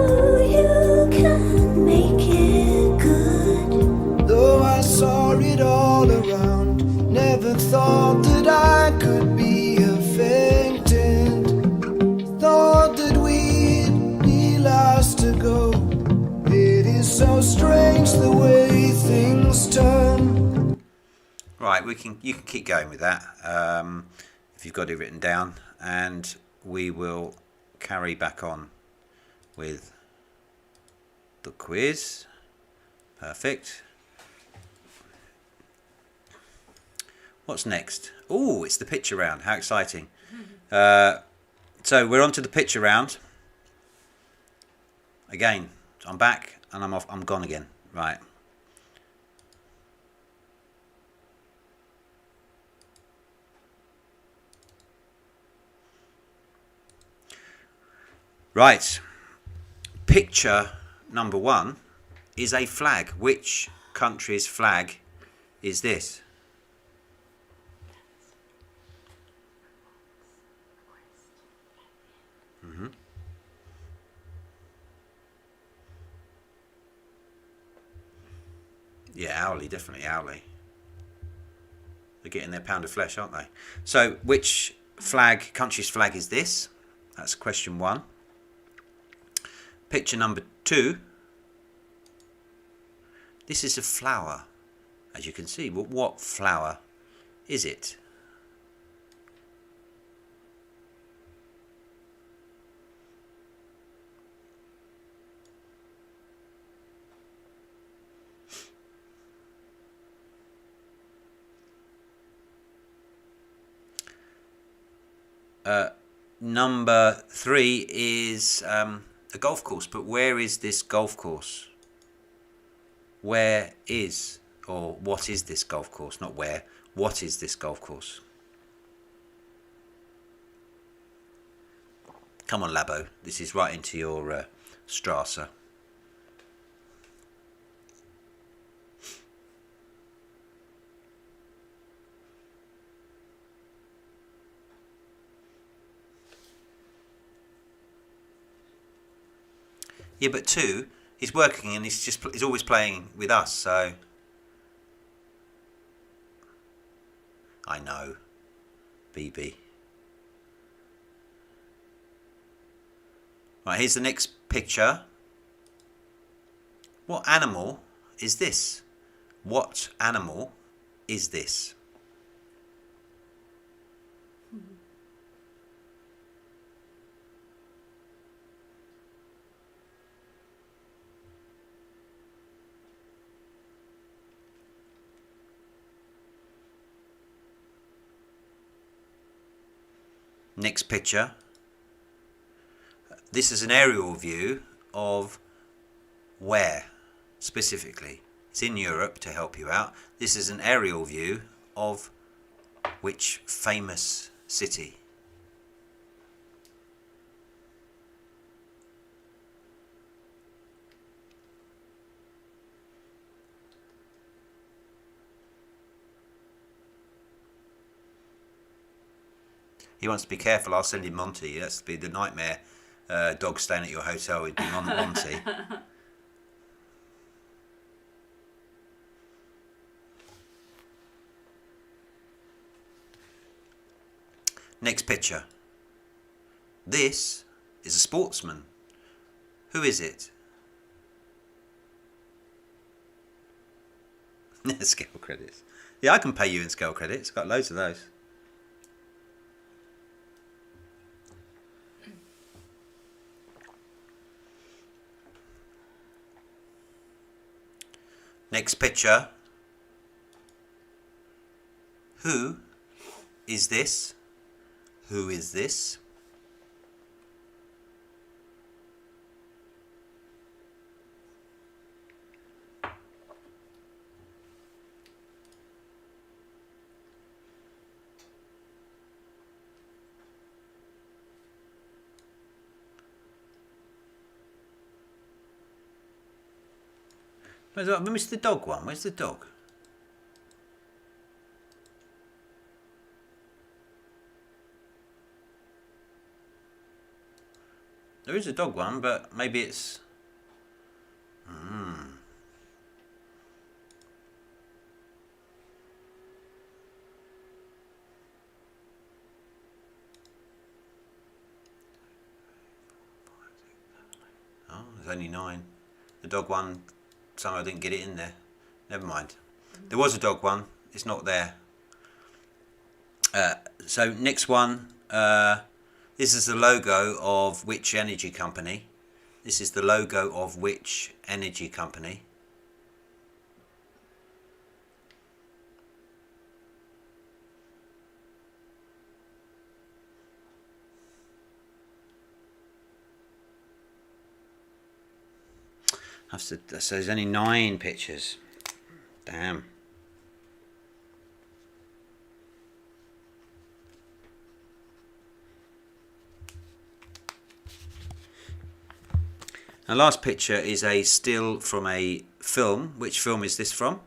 Speaker 15: you can make it good.
Speaker 4: Though I saw it all around, never thought that I could be a faintant. Thought that we'd be last to go. It is so strange the way things turn.
Speaker 1: Right, you can keep going with that if you've got it written down, and we will carry back on with the quiz. Perfect. What's next? Oh, it's the picture round. How exciting. So we're on to the picture round. Again, I'm back and I'm off. I'm gone again. Right. Right. Picture number 1 is a flag. Which country's flag is this? Mm-hmm. Yeah, Owly, definitely Owly. They're getting their pound of flesh, aren't they? So, which country's flag is this? That's question 1. Picture number 2. This is a flower, as you can see. But what flower is it? Number 3 is a golf course, but where is this golf course? Where is, or what is this golf course? Not where, what is this golf course? Come on, Labo, this is right into your Strasser. Yeah, but 2, he's working and he's always playing with us, so I know. BB. Right, here's the next picture. What animal is this? What animal is this? Next picture. This is an aerial view of where specifically. It's in Europe to help you out. This is an aerial view of which famous city? He wants to be careful. I'll send him Monty. That's be the nightmare dog staying at your hotel. Would be Monty. Next picture. This is a sportsman. Who is it? Scale credits. Yeah, I can pay you in scale credits. Got loads of those. Next picture. Who is this? Who is this? I missed the dog one. Where's the dog? There is a dog one, but maybe it's... Oh, there's only 9. The dog one, somehow I didn't get it in there. Never mind. There was a dog one. It's not there. So next one. This is the logo of which energy company? This is the logo of which energy company? So there's only 9 pictures. Damn. The last picture is a still from a film. Which film is this from?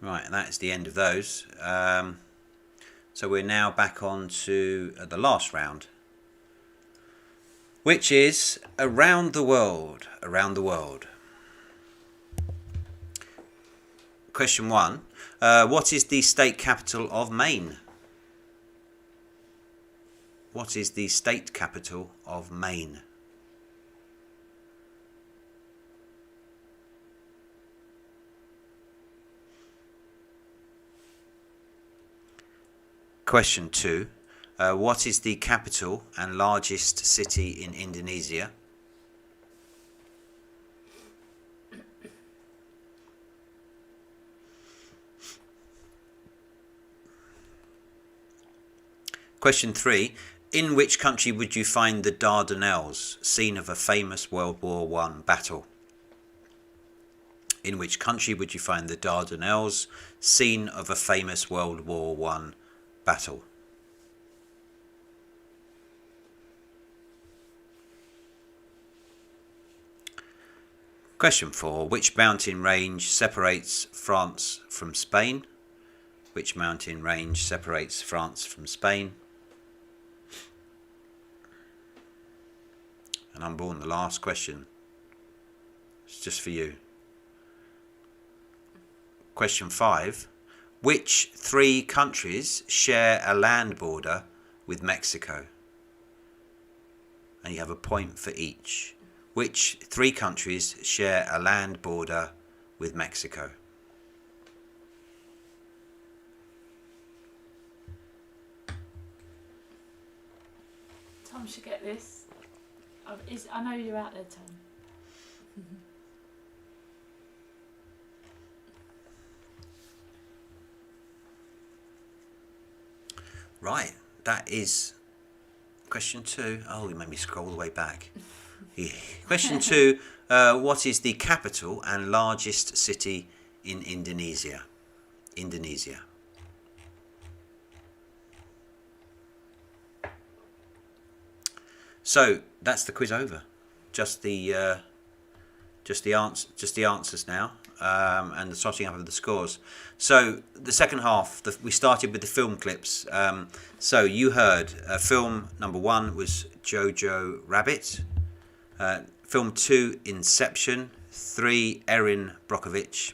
Speaker 1: Right, and that is the end of those. So we're now back on to the last round, which is around the world. Around the world. Question 1. What is the state capital of Maine? What is the state capital of Maine? Question 2. What is the capital and largest city in Indonesia? Question 3. In which country would you find the Dardanelles, scene of a famous World War I battle? In which country would you find the Dardanelles, scene of a famous World War I battle? Question 4. Which mountain range separates France from Spain? Which mountain range separates France from Spain? And I'm born the last question. It's just for you. Question 5. Which 3 countries share a land border with Mexico? And you have a point for each. Which 3 countries share a land border with Mexico?
Speaker 2: Tom should get this. I know you're out there, Tom.
Speaker 1: Right, that is question 2. Oh, you made me scroll all the way back. Yeah. Question 2. What is the capital and largest city in Indonesia? Indonesia. So that's the quiz over. Just the answers now, and the sorting up of the scores. So the second half, we started with the film clips. So you heard film number 1 was Jojo Rabbit. Film 2, Inception. 3, Erin Brockovich.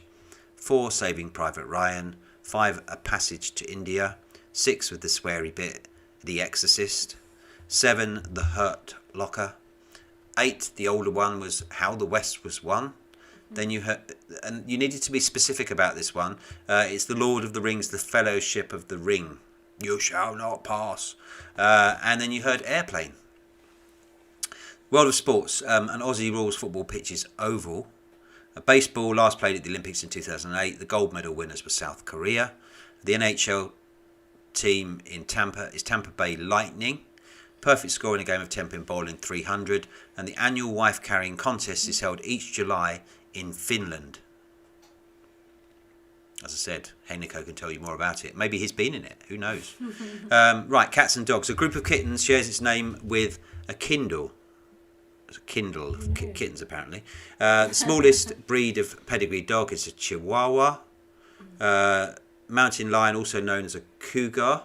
Speaker 1: 4, Saving Private Ryan. 5, A Passage to India. 6, with the sweary bit, The Exorcist. 7, The Hurt Locker. 8, the older one, was How the West Was Won. Then you heard, and you needed to be specific about this one. It's The Lord of the Rings, The Fellowship of the Ring. You shall not pass. And then you heard Airplane. World of Sports, an Aussie rules football pitch is oval. Baseball, last played at the Olympics in 2008. The gold medal winners were South Korea. The NHL team in Tampa is Tampa Bay Lightning. Perfect score in a game of 10-pin bowling, 300. And the annual wife carrying contest is held each July in Finland. As I said, Heineko can tell you more about it. Maybe he's been in it. Who knows? Right, cats and dogs. A group of kittens shares its name with a Kindle. It's a Kindle of kittens, apparently. The smallest breed of pedigree dog is a Chihuahua. Mountain lion, also known as a cougar.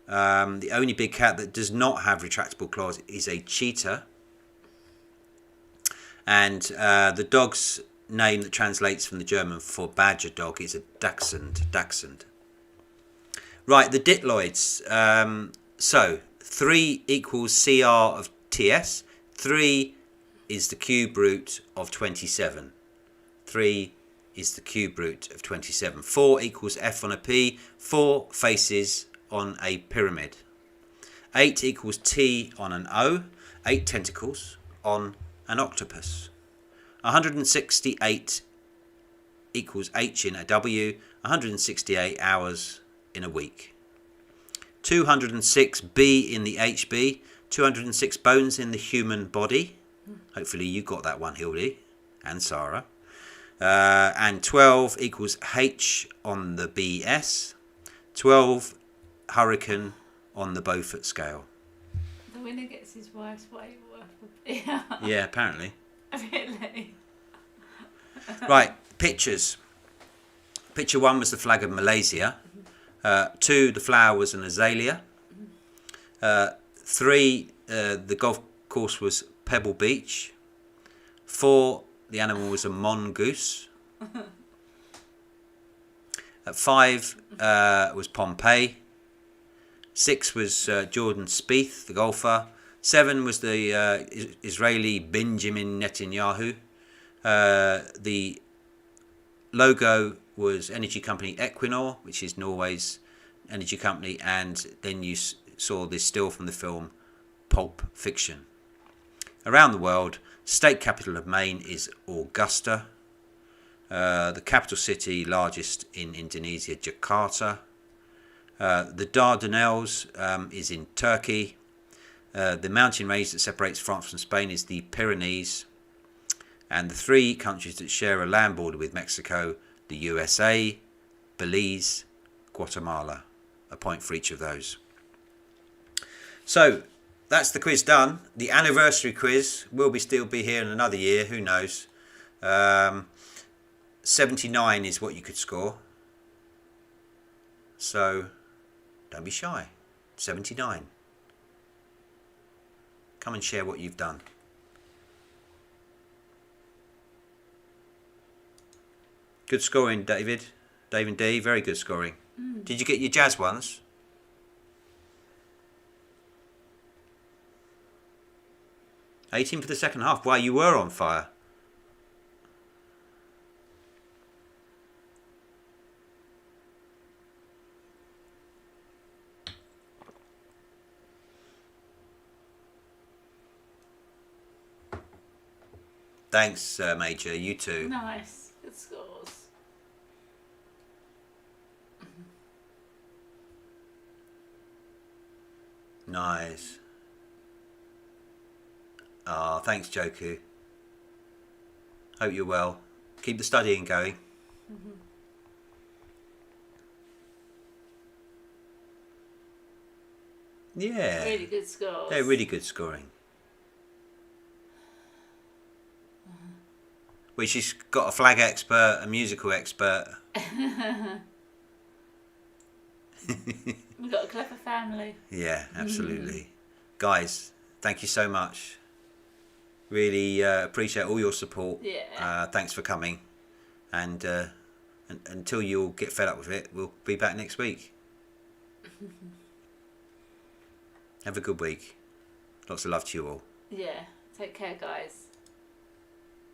Speaker 1: The only big cat that does not have retractable claws is a cheetah. And the dog's name that translates from the German for badger dog is a Dachshund. Right, the Ditloids. So 3 equals CR of TS. 3 is the cube root of 27. 3 is the cube root of 27. 4 equals F on a P. 4 faces on a pyramid. 8 equals T on an O. 8 tentacles on an octopus. 168 equals H in a W. 168 hours in a week. 206 B in the HB. 206 bones in the human body. Hopefully you got that one, Hildy and Sarah. And 12 equals H on the BS. 12 hurricane on the Beaufort scale.
Speaker 2: The winner gets his wife's weight worth.
Speaker 1: Yeah, apparently.
Speaker 2: Really?
Speaker 1: Right, pictures. Picture 1 was the flag of Malaysia. 2, the flower was an azalea. 3, the golf course was Pebble Beach. 4, the animal was a mongoose. 5 was Pompeii. 6 was Jordan Spieth, the golfer. 7 was the Israeli Benjamin Netanyahu. The logo was energy company Equinor, which is Norway's energy company. And then you saw this still from the film Pulp Fiction. Around the world, state capital of Maine is Augusta. The capital city, largest in Indonesia, Jakarta. The Dardanelles is in Turkey. The mountain range that separates France from Spain is the Pyrenees. And the 3 countries that share a land border with Mexico, the USA, Belize, Guatemala. A point for each of those. So that's the quiz done. The anniversary quiz will still be here in another year. Who knows? 79 is what you could score. So don't be shy. 79. Come and share what you've done. Good scoring, David. Dave and D, very good scoring. Did you get your jazz ones? $18 for the second half. Wow, you were on fire. Thanks, Major. You too.
Speaker 2: Nice. Good scores.
Speaker 1: Nice. Ah, thanks, Joku. Hope you're well. Keep the studying going. Yeah.
Speaker 2: Really good scores.
Speaker 1: They're really good scoring. Well, she's got a flag expert, a musical expert.
Speaker 2: We've got a clever family.
Speaker 1: Yeah, absolutely. Guys, thank you so much. Really appreciate all your support.
Speaker 2: Yeah.
Speaker 1: Thanks for coming. And until you all get fed up with it, we'll be back next week. Have a good week. Lots of love to you all.
Speaker 2: Yeah. Take care, guys.